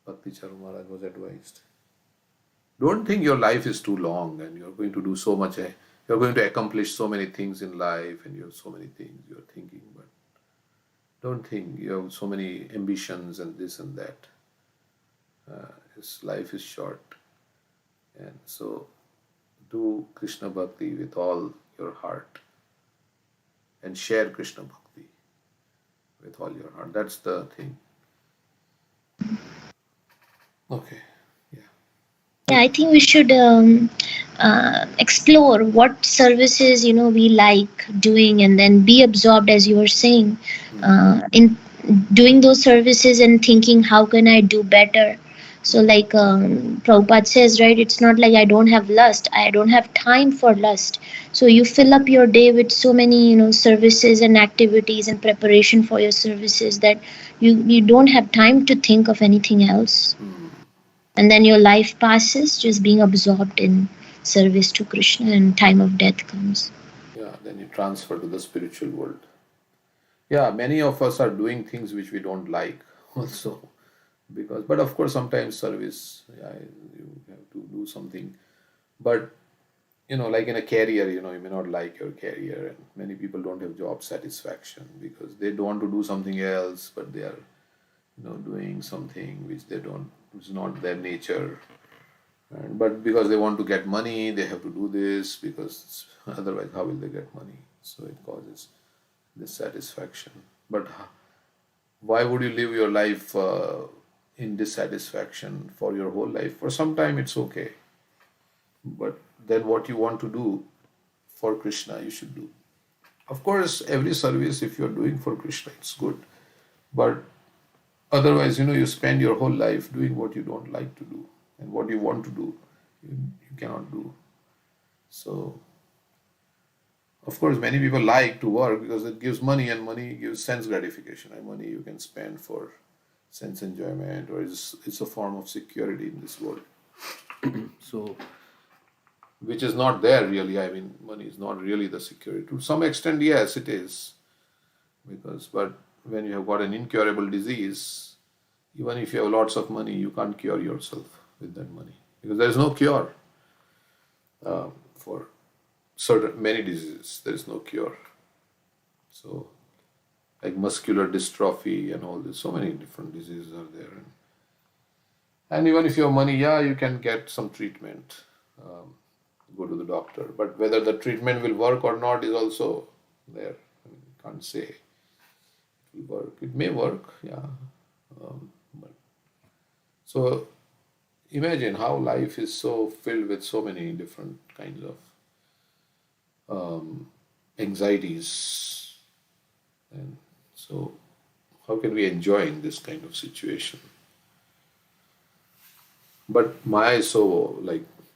Bhakti Charu Maharaj was advised. Don't think your life is too long and you're going to do so much. You're going to accomplish so many things in life, and you have so many things you're thinking. But don't think you have so many ambitions and this and that. His life is short, and so do Krishna Bhakti with all your heart, and share Krishna Bhakti with all your heart. That's the thing. Okay. Yeah, I think we should explore what services we like doing, and then be absorbed, as you were saying, in doing those services and thinking, how can I do better? So, like Prabhupada says, right? It's not like I don't have lust. I don't have time for lust. So you fill up your day with so many services and activities and preparation for your services that you don't have time to think of anything else. And then your life passes just being absorbed in service to Krishna, and time of death comes. Yeah, then you transfer to the spiritual world. Yeah, many of us are doing things which we don't like also, but of course sometimes service, yeah, you have to do something. But like in a career, you may not like your career, and many people don't have job satisfaction because they don't want to do something else, but they are doing something which which is not their nature. But because they want to get money, they have to do this, because otherwise how will they get money? So it causes dissatisfaction. But why would you live your life in dissatisfaction for your whole life? For some time it's okay, but then what you want to do for Krishna, you should do. Of course, every service, if you're doing for Krishna, it's good. But Otherwise, you spend your whole life doing what you don't like to do, and what you want to do, you cannot do. So, of course, many people like to work because it gives money, and money gives sense gratification. And money you can spend for sense enjoyment, or it's a form of security in this world. So, which is not there really. I mean, money is not really the security. To some extent, yes, it is. But when you have got an incurable disease, even if you have lots of money, you can't cure yourself with that money because there is no cure for many diseases. There is no cure. So, like muscular dystrophy and all this, so many different diseases are there. And even if you have money, yeah, you can get some treatment, go to the doctor. But whether the treatment will work or not is also there. I mean, you can't say it will work. It may work, yeah. So imagine how life is so filled with so many different kinds of anxieties. And so how can we enjoy in this kind of situation? But Maya is so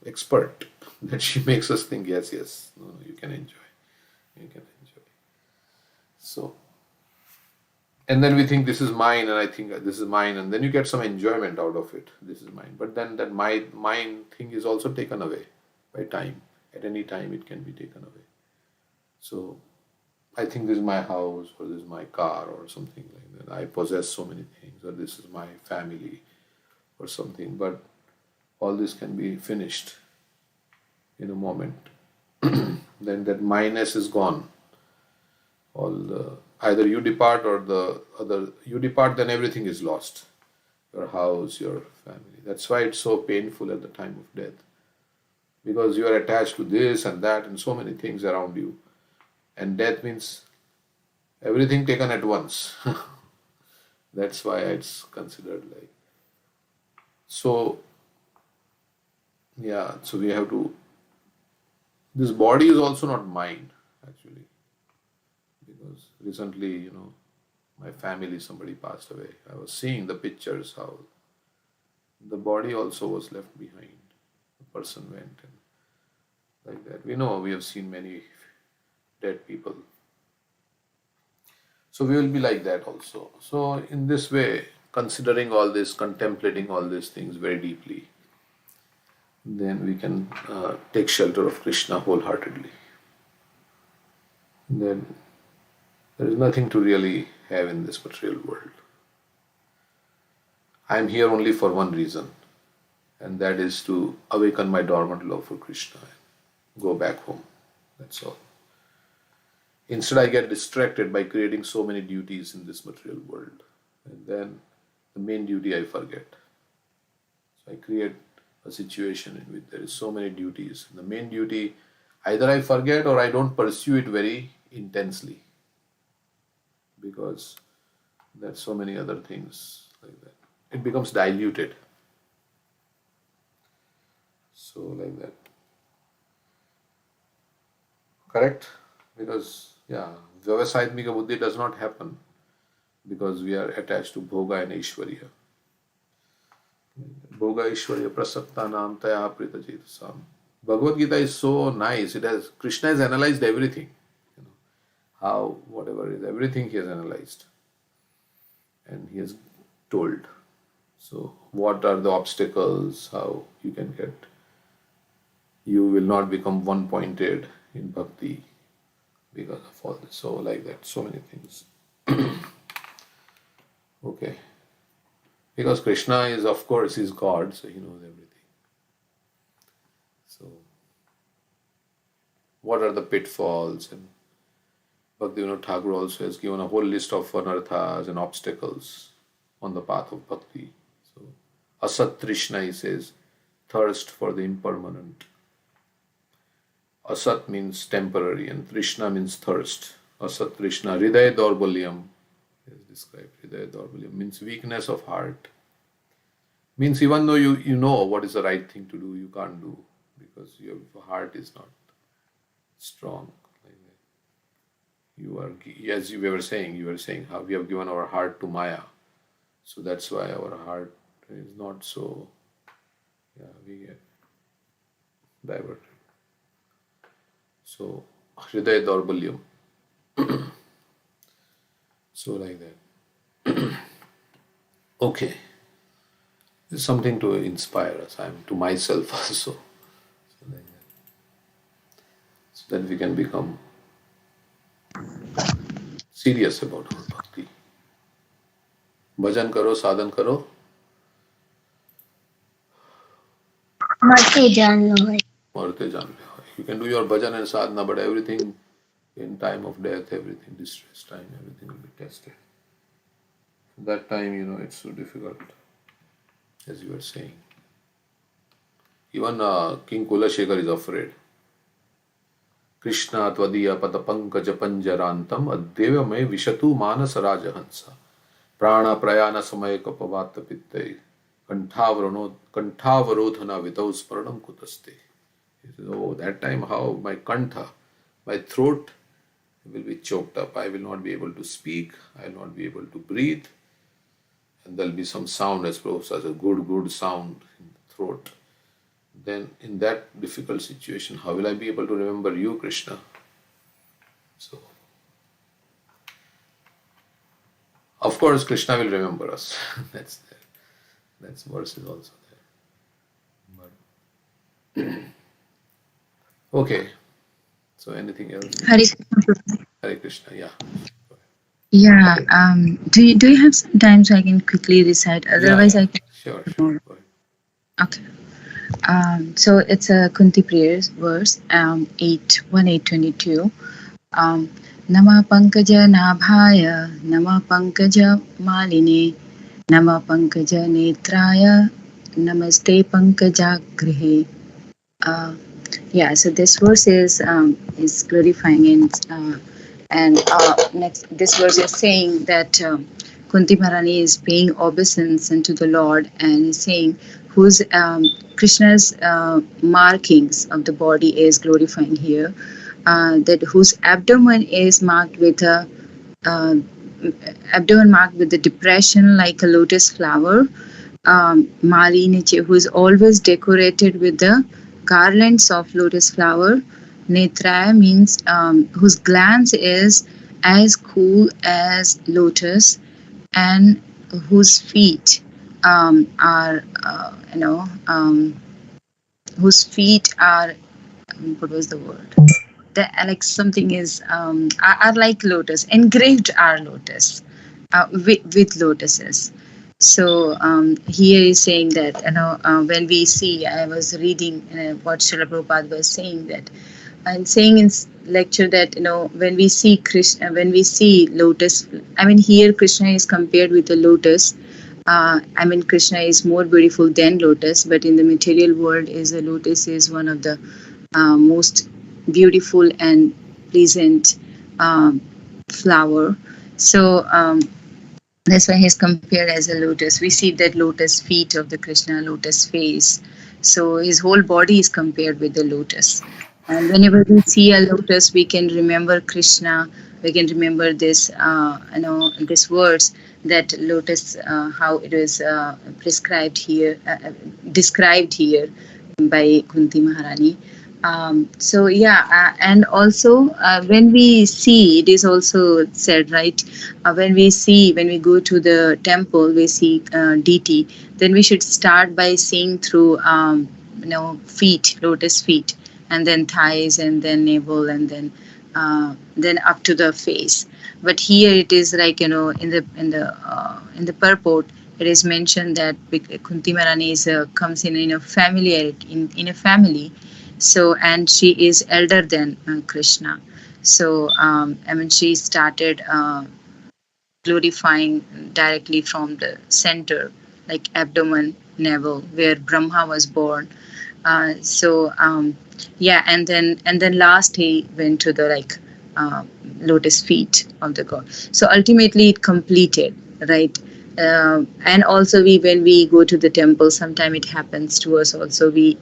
expert that she makes us think, yes, no, you can enjoy. You can enjoy. So, and then we think this is mine, and I think this is mine, and then you get some enjoyment out of it. This is mine. But then that mine thing is also taken away by time. At any time it can be taken away. So I think this is my house, or this is my car, or something like that. I possess so many things, or this is my family, or something. But all this can be finished in a moment. Then that minus is gone. Either you depart or the other. You depart, then everything is lost. Your house, your family. That's why it's so painful at the time of death. Because you are attached to this and that and so many things around you. And death means everything taken at once. That's why it's considered like. So, yeah, so we have to. This body is also not mine, actually. Because recently, my family, somebody passed away. I was seeing the pictures, how the body also was left behind. The person went and like that. We have seen many dead people. So we will be like that also. So in this way, considering all this, contemplating all these things very deeply, then we can take shelter of Krishna wholeheartedly. Then there is nothing to really have in this material world. I am here only for one reason, and that is to awaken my dormant love for Krishna and go back home. That's all. Instead, I get distracted by creating so many duties in this material world, and then the main duty I forget. So I create a situation in which there is so many duties. The main duty, either I forget or I don't pursue it very intensely, because there's so many other things like that. It becomes diluted. So like that. Correct? Because, yeah, Vyavasaitmika Buddhi does not happen because we are attached to Bhoga and Ishwarya. Bhoga Ishwarya Prasakta Nam Taya Prita Chetasam. Bhagavad Gita is so nice. Krishna has analyzed everything. How, whatever is, everything he has analyzed. And he has told. So, what are the obstacles, how you can get. You will not become one-pointed in bhakti because of all this. So, like that, so many things. Okay. Because Krishna is, of course, he's God, so he knows everything. So, what are the pitfalls? And Bhaktivinoda Thakur also has given a whole list of anarthas and obstacles on the path of bhakti. So, Asat Trishna, he says, thirst for the impermanent. Asat means temporary and Trishna means thirst. Asat Trishna, Hridaya Daurbalyam is described. Hridaya Daurbalyam means weakness of heart. Means even though you know what is the right thing to do, you can't do because your heart is not strong. You are, as you were saying how we have given our heart to Maya. So that's why our heart is not so, we get diverted. So, Hriday Daurbalyam. So, like that. Okay. This is something to inspire us. I'm to myself also. So, like that. So that we can become serious about our bhakti. Bhajan karo, sadhan karo. मरते जान लो भाई. Marte jaan le. You can do your bhajan and sadhana, but everything in time of death, everything, distress time, everything will be tested. That time, it's so difficult, as you were saying. Even King Kulashekar is afraid. Krishna tvadiya padapankaja panjarantam addeva me vishatu manas rajahansa prana prayana samaya kapavata pitte kantavarodhana vitau smaranam kutaste. He says, oh, that time how my kantha, my throat will be choked up. I will not be able to speak. I will not be able to breathe. And there will be some sound, as Prabhupada says, a good sound in the throat. Then in that difficult situation, how will I be able to remember you, Krishna? So, of course, Krishna will remember us. That's there. That's verse is also there. But okay. So anything else? Hare Krishna. Hare Krishna, yeah. Yeah. Do you have some time so I can quickly recite? Otherwise, Yeah. I can. Sure. Go ahead. Okay. So it's a Kunti prayers verse 8:22. Nama Pankaja Nabhaya, Nama Pankaja Maline, Nama Pankaja Netraya, Namaste Pankaja Grihe. Yeah, so this verse is glorifying and next this verse is saying that Kunti Maharani is paying obeisance unto the Lord and is saying whose Krishna's markings of the body is glorifying here, that whose abdomen is marked with a the depression like a lotus flower, Maliniche, who is always decorated with the garlands of lotus flower. Netraya means whose glance is as cool as lotus, and whose feet are, whose feet are, what was the word? Like something is, are like lotus, engraved are lotus, with lotuses. So here is saying that, when we see, I was reading what Srila Prabhupada was saying, that I'm saying in lecture that when we see Krishna, when we see lotus, I mean here Krishna is compared with the lotus. I mean Krishna is more beautiful than lotus, but in the material world, is a lotus is one of the most beautiful and pleasant flower. So that's why he's compared as a lotus. We see that lotus feet of the Krishna, lotus face. So his whole body is compared with the lotus. And whenever we see a lotus, we can remember Krishna. We can remember this, this words that lotus, how it is prescribed here, described here by Kunti Maharani. So yeah, and also when we see, it is also said, right? When we go to the temple, we see deity, then we should start by seeing through, feet, lotus feet, and then thighs, and then navel, and then up to the face. But here it is like, in the purport, it is mentioned that Kunti Maharani comes in a familiarity, in a family. So, and she is elder than Krishna. So, she started glorifying directly from the center, like abdomen, navel, where Brahma was born. Yeah, and then last he went to the lotus feet of the god. So ultimately it completed, right? And also when we go to the temple, sometime it happens to us also. We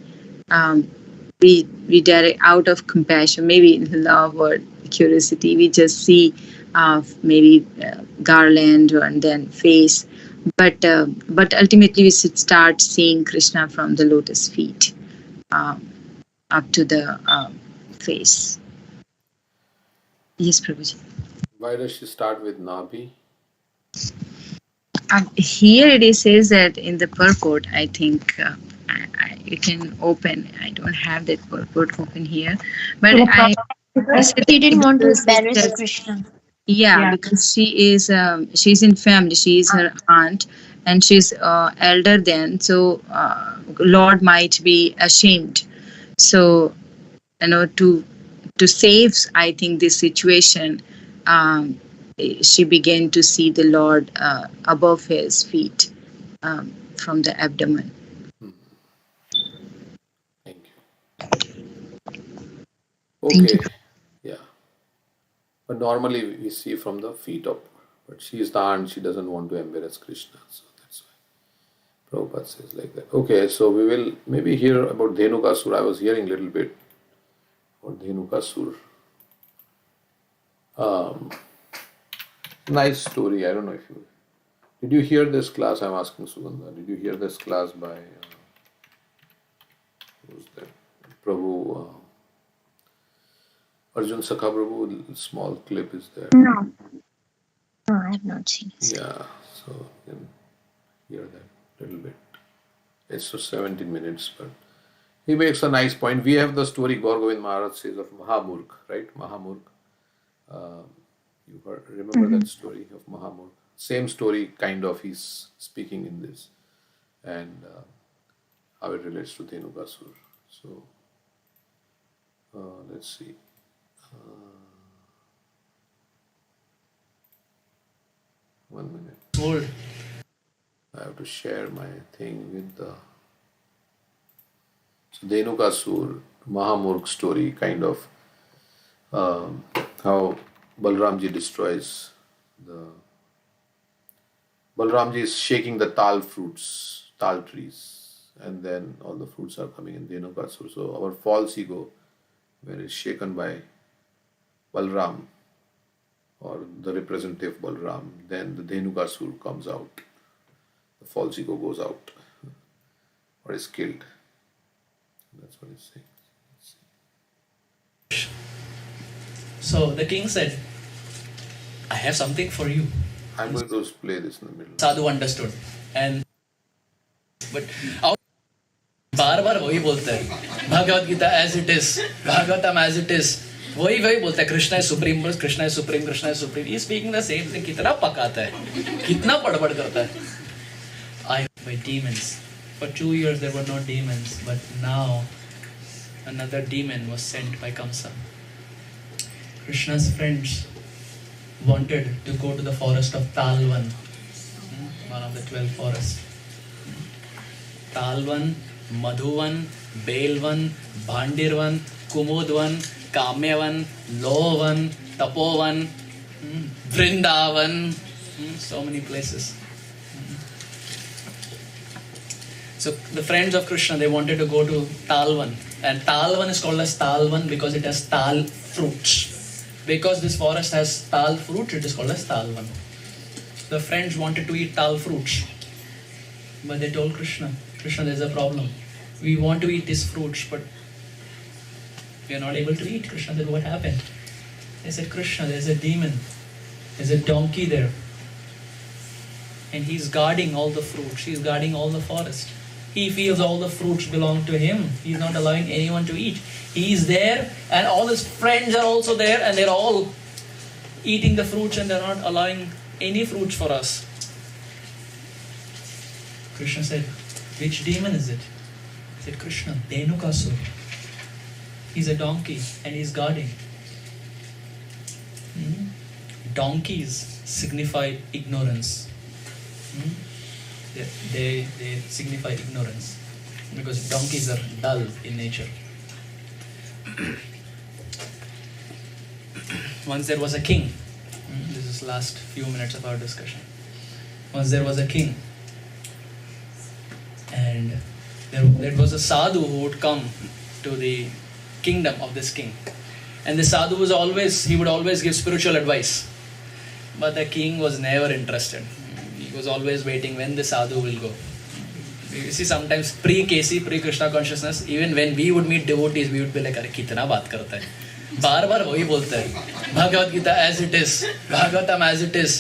direct out of compassion, maybe love or curiosity, we just see maybe garland and then face but ultimately we should start seeing Krishna from the lotus feet up to the face. Yes, Prabhuji. Why does she start with Nabi? Here it says that in the purport, I think you can open. I don't have that purport open here, but She didn't want to because it embarrass says- Krishna. Yeah, because she's in family. She is her aunt, and she's elder than. So Lord might be ashamed. So to save, I think, this situation, she began to see the Lord above his feet from the abdomen. Thank you. Okay. Thank you. Yeah. But normally we see from the feet up. But she is the aunt, she doesn't want to embarrass Krishna. So that's why Prabhupada says like that. Okay, so we will maybe hear about Dhenukasur. I was hearing a little bit about Dhenukasur. Nice story. I don't know if you... Did you hear this class? I'm asking Sugandha. Did you hear this class by... who's that? Prabhu... Arjun Sakha Prabhu, small clip is there. No, I have not seen it. Yeah, so you can hear that a little bit. It's for 17 minutes, but he makes a nice point. We have the story Gaur Govind Maharaj says of Mahamurk, right? Mahamurk. You remember that story of Mahamurk? Same story, kind of, he's speaking in this, and how it relates to Dhenukasur. So, let's see. One minute. Old. I have to share my thing with the Dhenukasur Mahamurk story, kind of how Balramji destroys the. Balramji is shaking the tal fruits, tal trees, and then all the fruits are coming in Dhenukasur. So our false ego, when it's shaken by Balram or the representative Balram, then the Dhenukasur comes out. The false ego goes out or is killed. That's what it's saying. So the king said, I have something for you. I'm going to play this in the middle. Sadhu understood. And but बार बार वही बोलता है Bhagavad Gita as it is, Bhagavatam as it is. वही बोलता है Krishna is supreme, Krishna is supreme, Krishna is supreme. He is speaking the same thing. कितना पकाता है, कितना बड़बड़ करता है. I by demons. For 2 years there were no demons, but now another demon was sent by Kamsa. Krishna's friends wanted to go to the forest of Talvan, one of the 12 forests. Talvan, Madhuvan, Belvan, Bhandirvan, Kumudvan, Kamyavan, Lovan, Tapovan, Vrindavan, so many places. So the friends of Krishna, they wanted to go to Talvan, and Talvan is called as Talvan because it has tal fruits. Because this forest has tal fruit, it is called as Talvan. The friends wanted to eat tal fruits, but they told Krishna, Krishna, there's a problem. We want to eat these fruits, but we are not able to eat. Krishna said, what happened? They said, Krishna, there's a demon. There's a donkey there. And he's guarding all the fruits. He's guarding all the forest. He feels all the fruits belong to him. He's not allowing anyone to eat. He's there and all his friends are also there and they're all eating the fruits and they're not allowing any fruits for us. Krishna said, which demon is it? He said, Krishna, Dhenukasur. He's a donkey and he's guarding. Donkeys signify ignorance. They signify ignorance because donkeys are dull in nature. Once there was a king. This is last few minutes of our discussion. Once there was a king, and there was a sadhu who would come to the kingdom of this king, and the sadhu would always give spiritual advice, but the king was never interested. He was always waiting when the sadhu will go. You see, sometimes pre-KC, pre-Krishna consciousness, even when we would meet devotees, we would be like, अरे कितना बात करता है, बार बार वही बोलता है, Bhagavad Gita as it is, Bhagavatam as it is,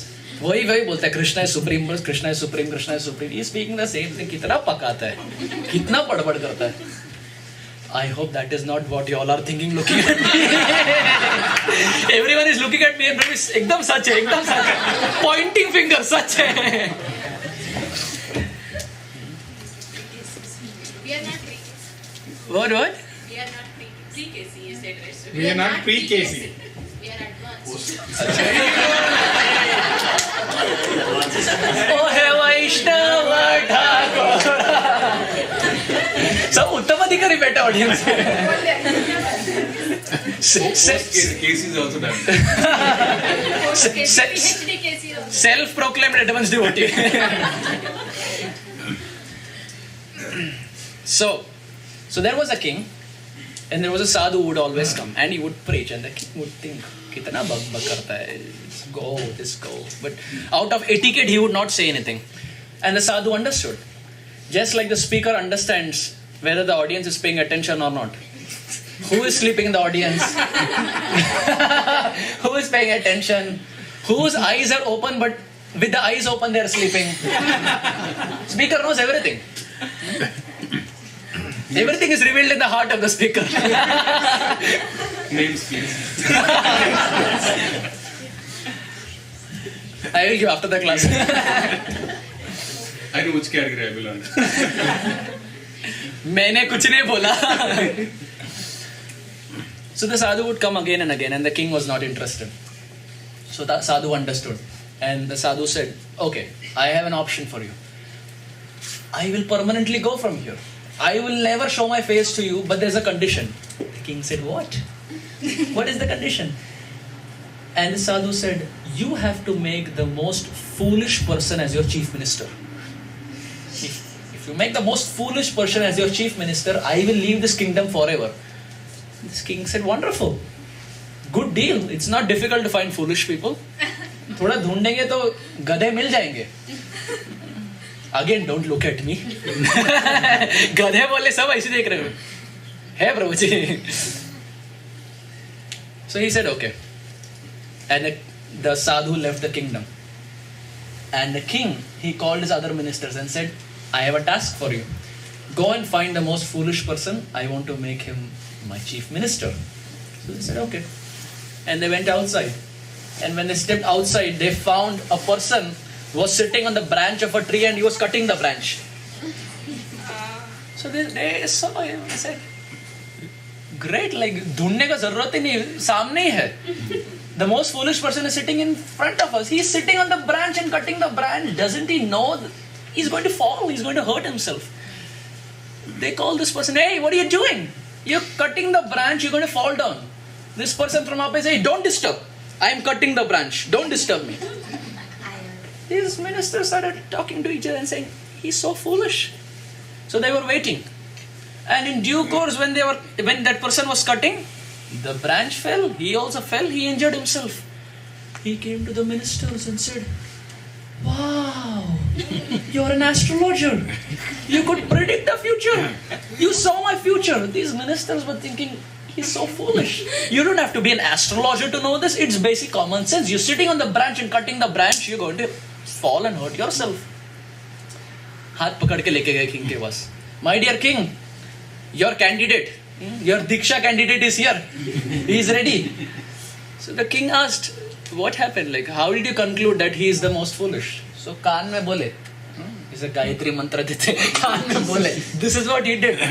वही बोलता है, Krishna is supreme, Krishna is supreme, Krishna is supreme. He is speaking the same thing. कितना पकाता है, कितना बड़बड़ करता है. I hope that is not what you all are thinking looking at me. Everyone is looking at me and एकदम सच है, एकदम सच है. Pointing finger, सच है. We are not pre. What? We are not pre-KC, you said, right? So We are not pre-KC. We are advanced. Oh, hey, Vaishnava Thakur. सब उत्तम अधिकारी बैठा audience में. KC is also done. PhD KC also. Self-proclaimed advanced devotee. So there was a king, and there was a sadhu who would always come, and he would preach, and the king would think, "Kitna bak karta hai? Just go." But out of etiquette, he would not say anything, and the sadhu understood, just like the speaker understands whether the audience is paying attention or not. Who is sleeping in the audience? Who is paying attention? Whose eyes are open, but with the eyes open, they are sleeping. Speaker knows everything. Everything is revealed in the heart of the speaker. Names, please. I will give after the class. I know which category I belong. मैंने कुछ नहीं बोला. So the sadhu would come again and again, and the king was not interested. So the sadhu understood, and the sadhu said, "Okay, I have an option for you. I will permanently go from here. I will never show my face to you, but there's a condition." The king said, "What? What is the condition?" And the sadhu said, "You have to make the most foolish person as your chief minister. If you make the most foolish person as your chief minister, I will leave this kingdom forever." This king said, "Wonderful. Good deal. It's not difficult to find foolish people. थोड़ा ढूंढेंगे तो गधे मिल जाएंगे." Again, don't look at me. गधे बोले सब ऐसे देख रहे हो. है प्रभु जी. So he said, "Okay." And the sadhu left the kingdom. And the king, he called his other ministers and said, "I have a task for you. Go and find the most foolish person. I want to make him my chief minister." So they said, "Okay." And they went outside. And when they stepped outside, they found a person who was sitting on the branch of a tree and he was cutting the branch. So they saw him and said, "Great, like ढूंढने का जरूरत ही नहीं, सामने ही है. The most foolish person is sitting in front of us. He's sitting on the branch and cutting the branch. Doesn't he know he's going to fall? He's going to hurt himself." They call this person, "Hey, what are you doing? You're cutting the branch, you're going to fall down." This person from up says, "Hey, don't disturb. I'm cutting the branch. Don't disturb me." These ministers started talking to each other and saying, "He's so foolish." So they were waiting. And in due course, when that person was cutting, the branch fell. He also fell. He injured himself. He came to the ministers and said, "Wow, you're an astrologer. You could predict the future. You saw my future." These ministers were thinking, he's so foolish. You don't have to be an astrologer to know this. It's basic common sense. You're sitting on the branch and cutting the branch, you're going to fall and hurt yourself. हाथ पकड़ के लेके गए king के पास. "My dear king, your candidate, your Diksha candidate is here. He is ready." So the king asked, "What happened? Like, how did you conclude that he is the most foolish?" So कान में बोले, इसे गायत्री मंत्र देते, कान में बोले, "This is what he did."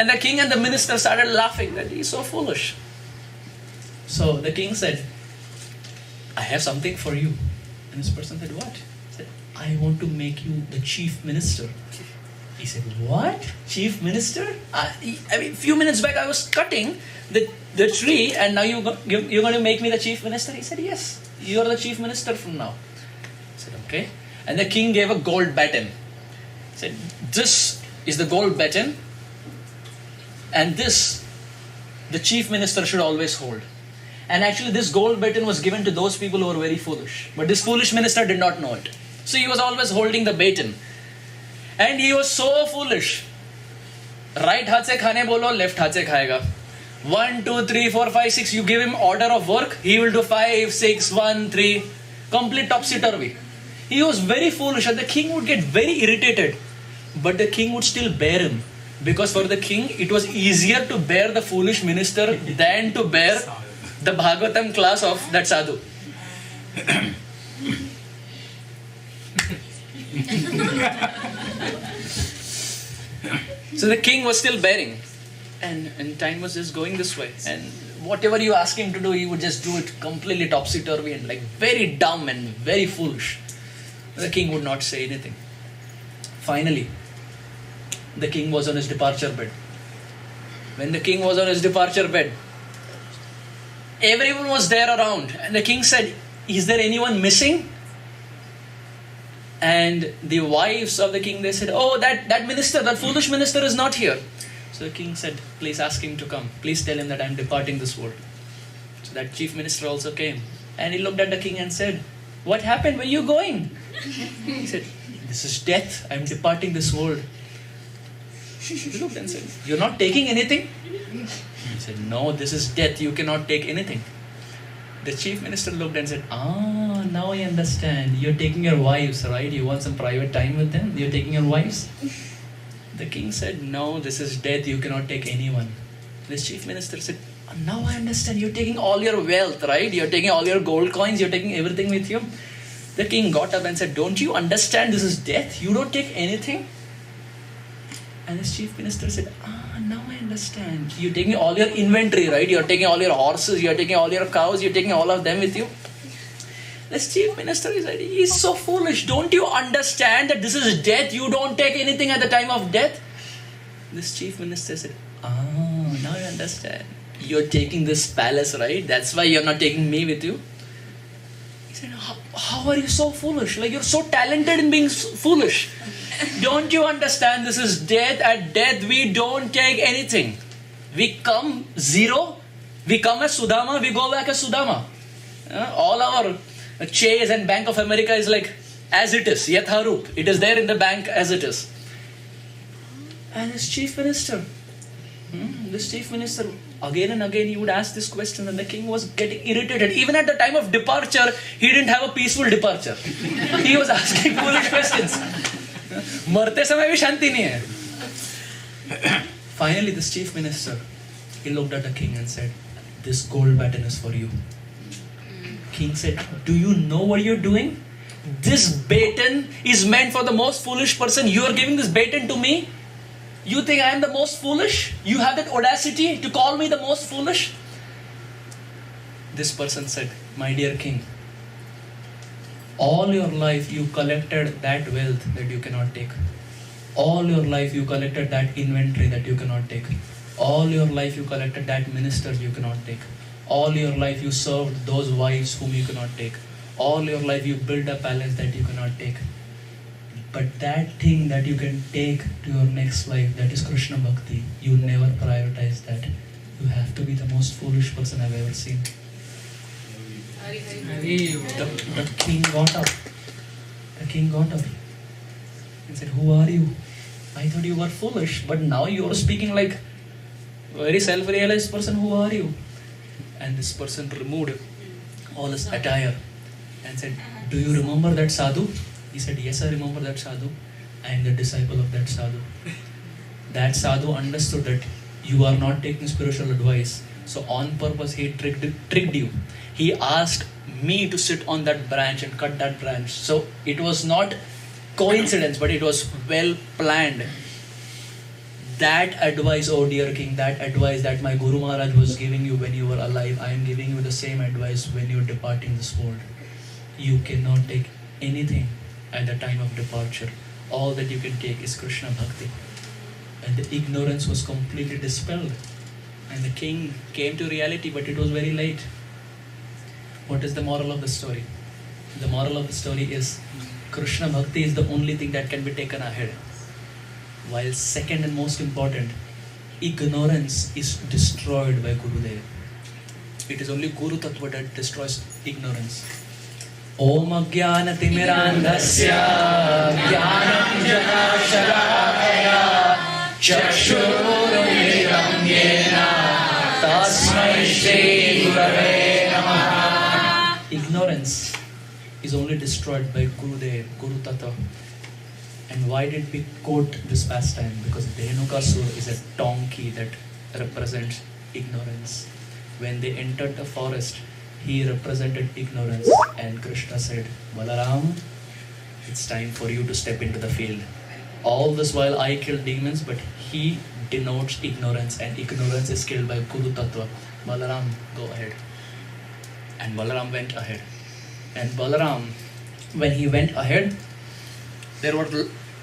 And the king and the minister started laughing that he's so foolish. So the king said, "I have something for you." And this person said, "What?" He said, "I want to make you the chief minister." He said, "What? Chief minister? I mean, a few minutes back I was cutting the tree and now you're going to make me the chief minister?" He said, "Yes, you're the chief minister from now." He said, "Okay." And the king gave a gold baton. He said, "This is the gold baton. And this, the chief minister should always hold." And actually this gold baton was given to those people who were very foolish. But this foolish minister did not know it. So he was always holding the baton. And he was so foolish. Right हाथ से खाने बोलो, left हाथ से खाएगा. 1, 2, 3, 4, 5, 6. You give him order of work, he will do 5, 6, 1, 3. Complete topsy-turvy. He was very foolish and the king would get very irritated. But the king would still bear him. Because for the king, it was easier to bear the foolish minister than to bear the Bhagavatam class of that sadhu. So the king was still bearing. And time was just going this way. And whatever you ask him to do, he would just do it completely topsy-turvy and like very dumb and very foolish. The king would not say anything. Finally, the king was on his departure bed. When the king was on his departure bed, everyone was there around. And the king said, "Is there anyone missing?" And the wives of the king, they said, "Oh, that minister, that foolish minister is not here." So the king said, "Please ask him to come. Please tell him that I am departing this world." So that chief minister also came. And he looked at the king and said, "What happened? Where are you going?" He said, "This is death. I am departing this world." He looked and said, "You're not taking anything?" He said, "No, this is death. You cannot take anything." The chief minister looked and said, "Now I understand. You're taking your wives, right? You want some private time with them? You're taking your wives?" The king said, "No, this is death. You cannot take anyone." The chief minister said, "Now I understand. You're taking all your wealth, right? You're taking all your gold coins. You're taking everything with you." The king got up and said, "Don't you understand this is death? You don't take anything?" And the chief minister said, "Now I understand. You're taking all your inventory, right? You're taking all your horses, you're taking all your cows, you're taking all of them with you." This chief minister said, "He's so foolish. Don't you understand that this is death? You don't take anything at the time of death." This chief minister said, "Now I understand. You're taking this palace, right? That's why you're not taking me with you." He said, How are you so foolish? Like, you're so talented in being foolish. Don't you understand this is death? At death, we don't take anything. We come zero. We come as Sudama, we go back as Sudama. All our Chase and Bank of America is like as it is, Yatharup. It is there in the bank as it is. And this chief minister, again and again he would ask this question and the king was getting irritated. Even at the time of departure, he didn't have a peaceful departure. He was asking foolish questions. मरते समय भी शांति नहीं है. Finally, this chief minister, he looked at the king and said, "This gold baton is for you." King said, "Do you know what you're doing? This baton is meant for the most foolish person. You are giving this baton to me? You think I am the most foolish? You have that audacity to call me the most foolish?" This person said, "My dear king, all your life you collected that wealth that you cannot take. All your life you collected that inventory that you cannot take. All your life you collected that minister you cannot take. All your life you served those wives whom you cannot take. All your life you built a palace that you cannot take. But that thing that you can take to your next life, that is Krishna Bhakti, you never prioritize that. You have to be the most foolish person I've ever seen." The king got up. The king got up and said, "Who are you? I thought you were foolish, but now you are speaking like a very self-realized person. Who are you?" And this person removed all his attire and said, "Do you remember that sadhu?" He said, "Yes, I remember that sadhu. I am the disciple of that sadhu." That sadhu understood that you are not taking spiritual advice. So on purpose, he tricked you. He asked me to sit on that branch and cut that branch. So it was not coincidence, but it was well planned. That advice, oh dear king, that advice that my Guru Maharaj was giving you when you were alive, I am giving you the same advice when you are departing this world. You cannot take anything at the time of departure. All that you can take is Krishna Bhakti. And the ignorance was completely dispelled. And the king came to reality, but it was very late. What is the moral of the story? The moral of the story is Krishna Bhakti is the only thing that can be taken ahead. While second and most important, ignorance is destroyed by Gurudev. It is only Guru Tattva that destroys ignorance. Om Ajnanatimirandhasya Jnananjanashalakaya Chakshurumilitam Yena Tasmai Shri Gurave Namaha. Ignorance is only destroyed by Gurudev, Guru Tata. And why did we quote this pastime? Because Dhenukasur is a donkey that represents ignorance. When they entered the forest, he represented ignorance, and Krishna said, Balaram, it's time for you to step into the field. All this while I kill demons, but he denotes ignorance, and ignorance is killed by Guru Tattva. Balaram, go ahead. And Balaram went ahead. And Balaram, when he went ahead, there were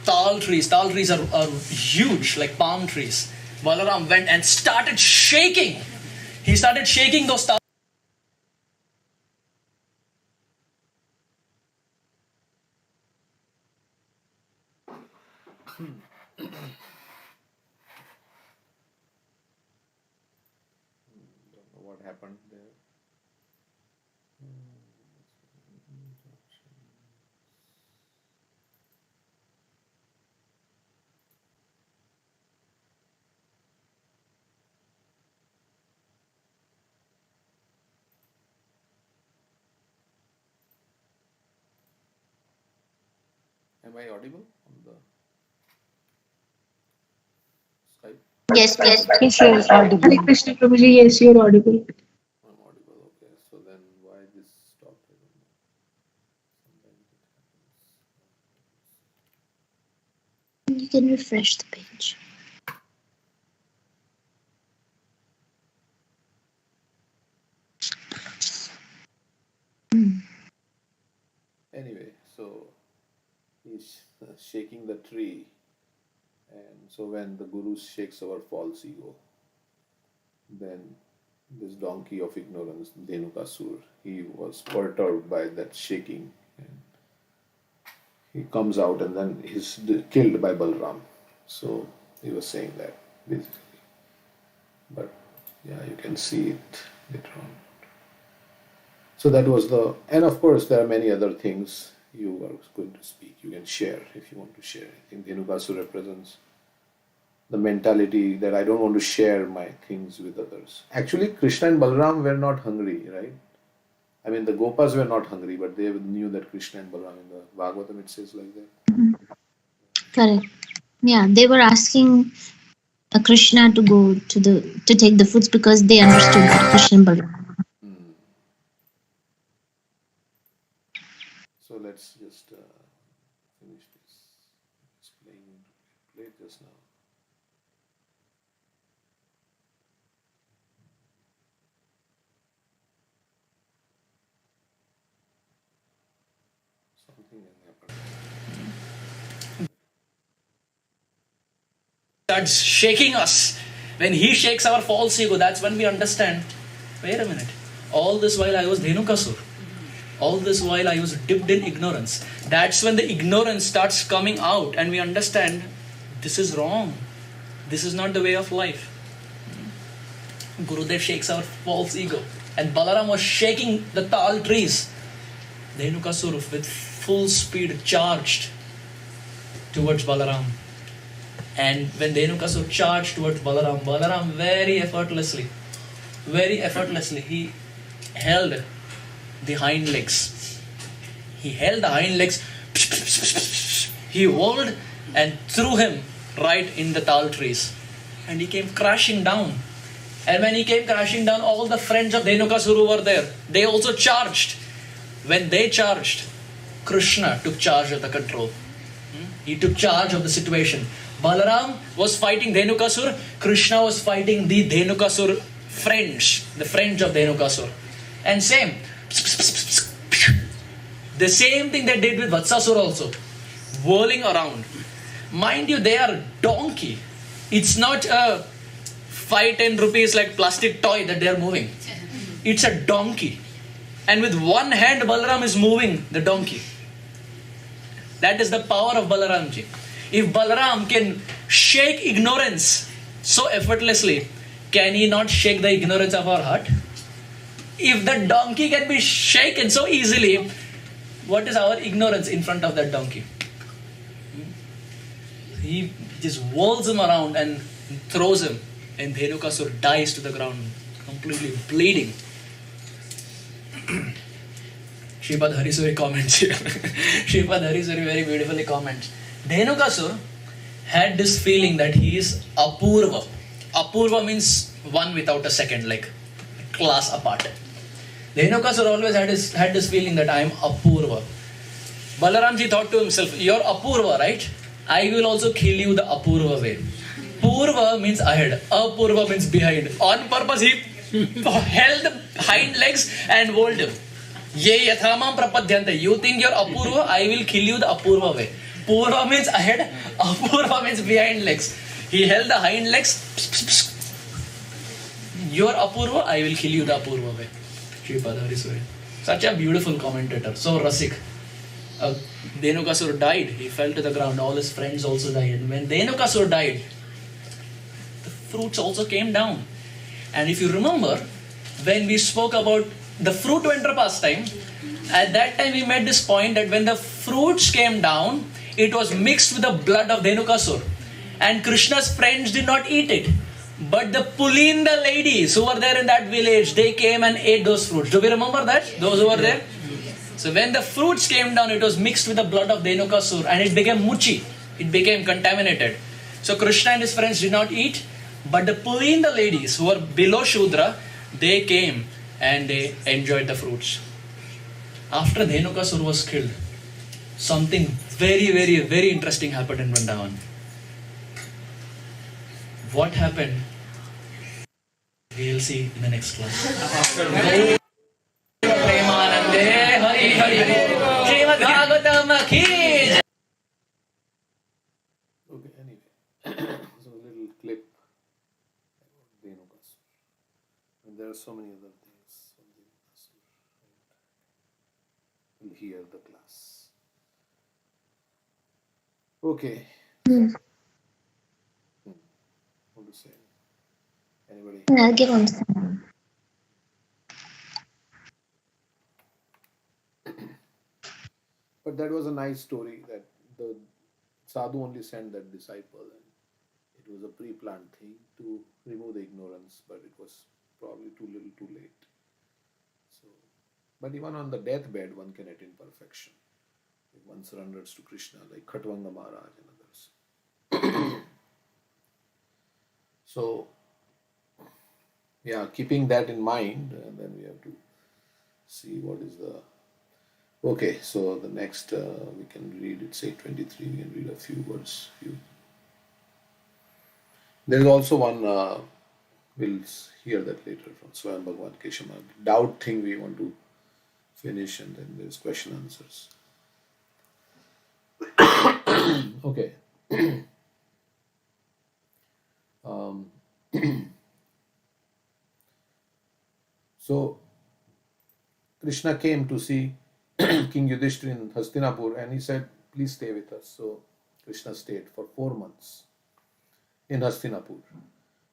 tall trees. Tall trees are huge, like palm trees. Balaram went and started shaking. He started shaking those tall. Don't know what happened there. Am I audible on the Skype? Yes, yes. Yes, you're audible. Hare Krishna Prabhuji, yes, you're audible. I'm audible, okay. So then why this stopped? I don't know. Sometimes it happens. You can refresh the page. Anyway, so he's shaking the tree, and so when the Guru shakes our false ego, then this donkey of ignorance, Dhenukasur, he was perturbed by that shaking, and he comes out and then he's killed by Balram. So he was saying that basically. But yeah, you can see it later on. So that was and of course there are many other things you are going to speak. You can share if you want to share. I think Dhenukasur represents the mentality that I don't want to share my things with others. Actually, Krishna and Balaram were not hungry, right? I mean, the Gopas were not hungry, but they knew that Krishna and Balaram, in the Bhagavatam it says like that. Correct. Yeah, they were asking Krishna to go to take the foods because they understood that Krishna and Balaram. So let's just finish this. It's played just now. Something has happened. Starts shaking us. When he shakes our false ego, that's when we understand, wait a minute, all this while I was Dhenukasur. All this while I was dipped in ignorance. That's when the ignorance starts coming out and we understand this is wrong. This is not the way of life. Gurudev shakes our false ego. And Balaram was shaking the tall trees. Dhenukasur with full speed charged towards Balaram. And when Dhenukasur charged towards Balaram, Balaram very effortlessly, he held the hind legs. He held the hind legs. He whirled and threw him right in the tall trees. And he came crashing down. And when he came crashing down, all the friends of Dhenukasur who were there, they also charged. When they charged, Krishna took charge of the control. He took charge of the situation. Balaram was fighting Dhenukasur. Krishna was fighting the Dhenukasur friends, the friends of Dhenukasur. And same. The same thing they did with Vatsasur also. Whirling around. Mind you, they are donkey. It's not a 5-10 rupees like plastic toy that they are moving. It's a donkey. And with one hand, Balaram is moving the donkey. That is the power of Balaramji. If Balaram can shake ignorance so effortlessly, can he not shake the ignorance of our heart? If the donkey can be shaken so easily, What is our ignorance in front of that donkey? He just whirls him around and throws him, and Dhenukasur dies to the ground, completely bleeding. Shripad Harisuri comments here. Shripad Harisuri very beautifully comments. Dhenukasur had this feeling that he is Apurva. Apurva means one without a second, like class apart. Dhenukasur always had this feeling that I am Apurva. Balaramji thought to himself, you're Apurva, right? I will also kill you the Apurva way. Purva means ahead, Apurva means behind. On purpose, he held the hind legs and rolled him. Ye yathamam prapadyante. You think you're Apurva, I will kill you the Apurva way. Purva means ahead, Apurva means behind legs. He held the hind legs. You're Apurva, I will kill you the Apurva way. Shripad Harisuri. Such a beautiful commentator, so rasik. Dhenukasur died, he fell to the ground, all his friends also died. And when Dhenukasur died, the fruits also came down. And if you remember, when we spoke about the fruit vendor pastime, at that time we made this point that when the fruits came down, it was mixed with the blood of Dhenukasur. And Krishna's friends did not eat it. But the Pulinda ladies who were there in that village, they came and ate those fruits. Do we remember that? Those who were there? So when the fruits came down, it was mixed with the blood of Dhenukasur and it became muchi. It became contaminated. So Krishna and his friends did not eat. But the Pulinda ladies who were below Shudra, they came and they enjoyed the fruits. After Dhenukasur was killed, something very, very, very interesting happened in Vrindavan. What happened? We'll see in the next class. Premanande Hari Hari Srimad Bhagavatam ki Jai. Okay, anyway. So a little clip about Dhenukasur. And there are so many other things on Dhenukasur. We'll hear the class. Okay. What to say? Anybody? I'll give him some. But that was a nice story that the sadhu only sent that disciple, and it was a pre-planned thing to remove the ignorance, but it was probably too little too late. So, but even on the deathbed, one can attain perfection if one surrenders to Krishna, like Khatvanga Maharaj and others. So, yeah, keeping that in mind, and then we have to see what is the. Okay, so the next we can read, it's 8:23, we can read a few words. There is also one, we'll hear that later from Swayam Bhagavan Keshama. Doubt thing we want to finish, and then there's question answers. Okay. So, Krishna came to see King Yudhishthira in Hastinapur, and he said, please stay with us. So Krishna stayed for 4 months in Hastinapur.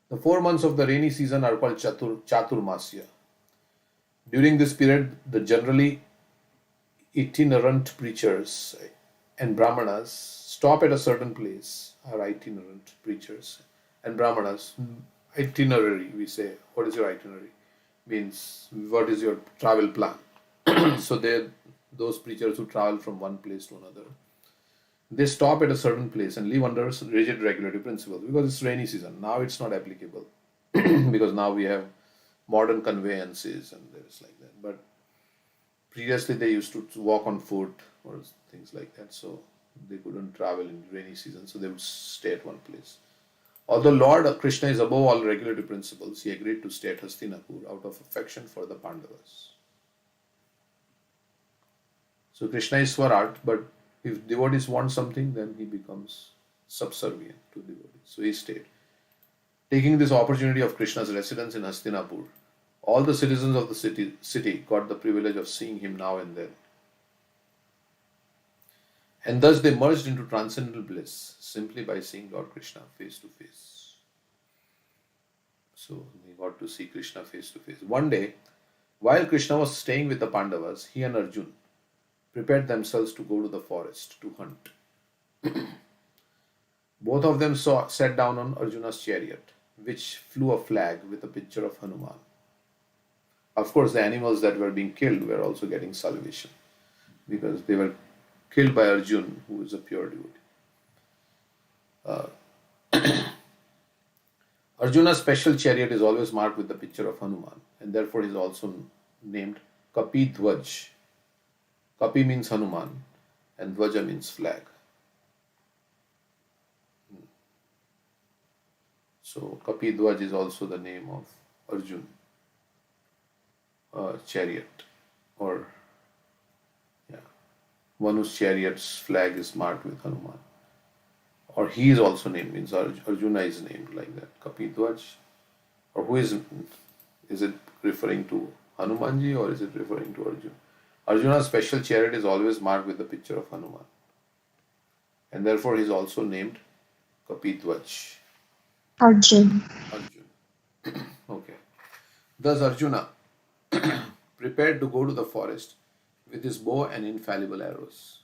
The 4 months of the rainy season are called Chaturmasya. During this period, the generally itinerant preachers and Brahmanas stop at a certain place, are itinerant preachers and Brahmanas. Itinerary, we say. What is your itinerary? Means, what is your travel plan? So those preachers who travel from one place to another, they stop at a certain place and live under rigid regulatory principles because it's rainy season. Now it's not applicable because now we have modern conveyances and there's like that. But previously they used to walk on foot or things like that, so they couldn't travel in rainy season, so they would stay at one place. Although Lord Krishna is above all regulatory principles, he agreed to stay at Hastinapur out of affection for the Pandavas. So Krishna is Swarat, but if devotees want something, then he becomes subservient to devotees. So he stayed. Taking this opportunity of Krishna's residence in Hastinapur, all the citizens of the city got the privilege of seeing him now and then. And thus they merged into transcendental bliss simply by seeing Lord Krishna face to face. So they got to see Krishna face to face. One day, while Krishna was staying with the Pandavas, he and Arjun prepared themselves to go to the forest to hunt. Both of them sat down on Arjuna's chariot, which flew a flag with a picture of Hanuman. Of course, the animals that were being killed were also getting salvation because they were killed by Arjun, who is a pure devotee. Arjuna's special chariot is always marked with the picture of Hanuman, and therefore he is also named Kapi Dvaj. Kapi means Hanuman, and Dvaja means flag. So Kapi Dvaj is also the name of Arjun chariot, or one whose chariot's flag is marked with Hanuman. Or he is also named, means Arjuna is named like that, Kapi Dvaj. Or who is it referring to Hanumanji or is it referring to Arjuna? Arjuna's special chariot is always marked with the picture of Hanuman. And therefore he is also named Kapi Dvaj. Arjun. Okay. Thus Arjuna prepared to go to the forest with his bow and infallible arrows.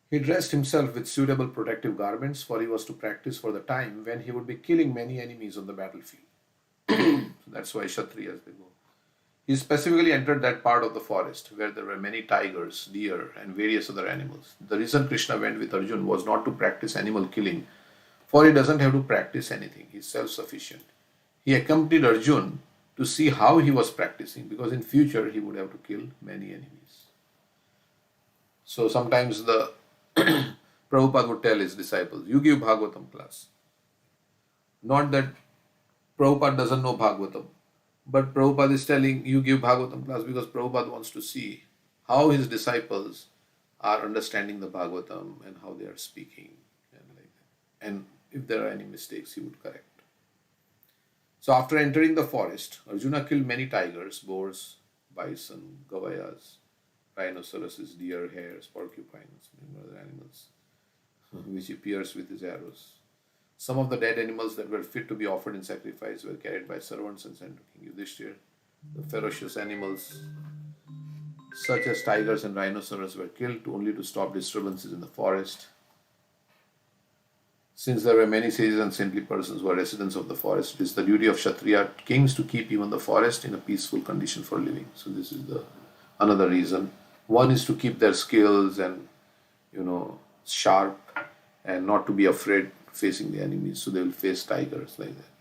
He dressed himself with suitable protective garments, for he was to practice for the time when he would be killing many enemies on the battlefield. So that's why Kshatriyas they go. He specifically entered that part of the forest where there were many tigers, deer, and various other animals. The reason Krishna went with Arjun was not to practice animal killing, for he doesn't have to practice anything. He is self-sufficient. He accompanied Arjun to see how he was practicing, because in future he would have to kill many enemies. So sometimes the Prabhupada would tell his disciples, you give Bhagavatam class. Not that Prabhupada doesn't know Bhagavatam, but Prabhupada is telling you give Bhagavatam class because Prabhupada wants to see how his disciples are understanding the Bhagavatam and how they are speaking and like that. And if there are any mistakes, he would correct. So after entering the forest, Arjuna killed many tigers, boars, bison, gavayas, rhinoceroses, deer, hares, porcupines, and other animals, which he pierced with his arrows. Some of the dead animals that were fit to be offered in sacrifice were carried by servants and sent to King Yudhishthira. The ferocious animals, such as tigers and rhinoceros, were killed only to stop disturbances in the forest. Since there were many sages and saintly persons who are residents of the forest, it is the duty of Kshatriya kings to keep even the forest in a peaceful condition for living. So this is another reason. One is to keep their skills and sharp and not to be afraid facing the enemies. So they will face tigers like that.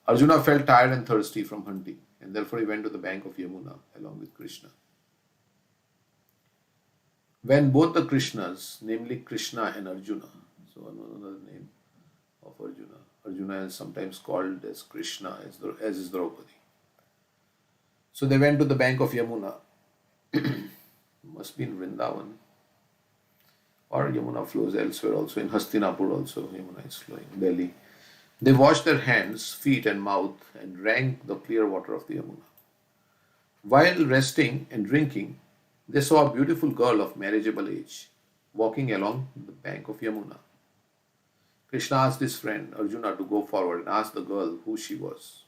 Arjuna felt tired and thirsty from hunting, and therefore he went to the bank of Yamuna along with Krishna. When both the Krishnas, namely Krishna and Arjuna, so another name of Arjuna. Arjuna is sometimes called as Krishna, as is Draupadi. So they went to the bank of Yamuna. Must be in Vrindavan. Or Yamuna flows elsewhere also. In Hastinapur also Yamuna is flowing. Delhi. They washed their hands, feet and mouth and drank the clear water of the Yamuna. While resting and drinking, they saw a beautiful girl of marriageable age walking along the bank of Yamuna. Krishna asked his friend Arjuna to go forward and ask the girl who she was.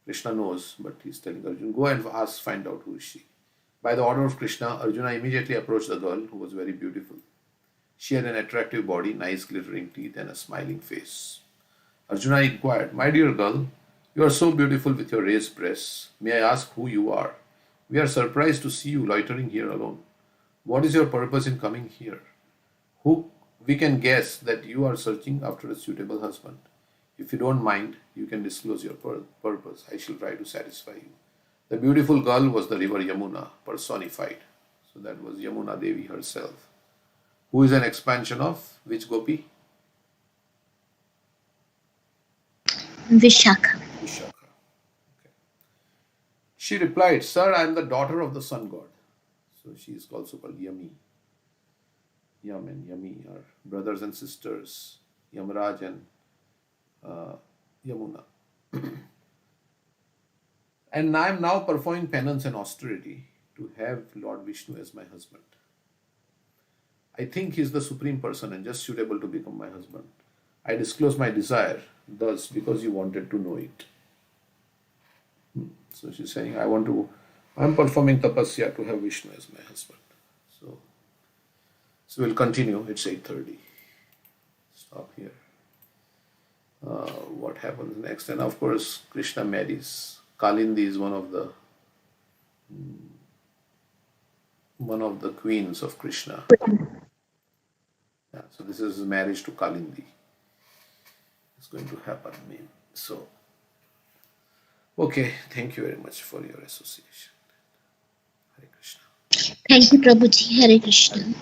Krishna knows, but he's telling Arjuna, go and find out who is she. By the order of Krishna, Arjuna immediately approached the girl, who was very beautiful. She had an attractive body, nice glittering teeth, and a smiling face. Arjuna inquired, my dear girl, you are so beautiful with your raised breasts. May I ask who you are? We are surprised to see you loitering here alone. What is your purpose in coming here? We can guess that you are searching after a suitable husband. If you don't mind, you can disclose your purpose. I shall try to satisfy you. The beautiful girl was the river Yamuna personified. So that was Yamuna Devi herself, who is an expansion of which Gopi? Vishakha. Vishakha. Okay. She replied, sir, I am the daughter of the sun god. So she is also called Yami. Yam and Yami are brothers and sisters, Yamraj and Yamuna. And I am now performing penance and austerity to have Lord Vishnu as my husband. I think he is the supreme person and just suitable to become my husband. I disclose my desire thus because you wanted to know it. So she's saying, I want to I'm performing tapasya to have Vishnu as my husband. So we'll continue. It's 8:30. Stop here. What happens next? And of course, Krishna marries. Kalindi is one of the queens of Krishna. Yeah, so this is marriage to Kalindi. It's going to happen. So, okay. Thank you very much for your association. Hare Krishna. Thank you, Prabhuji. Hare Krishna.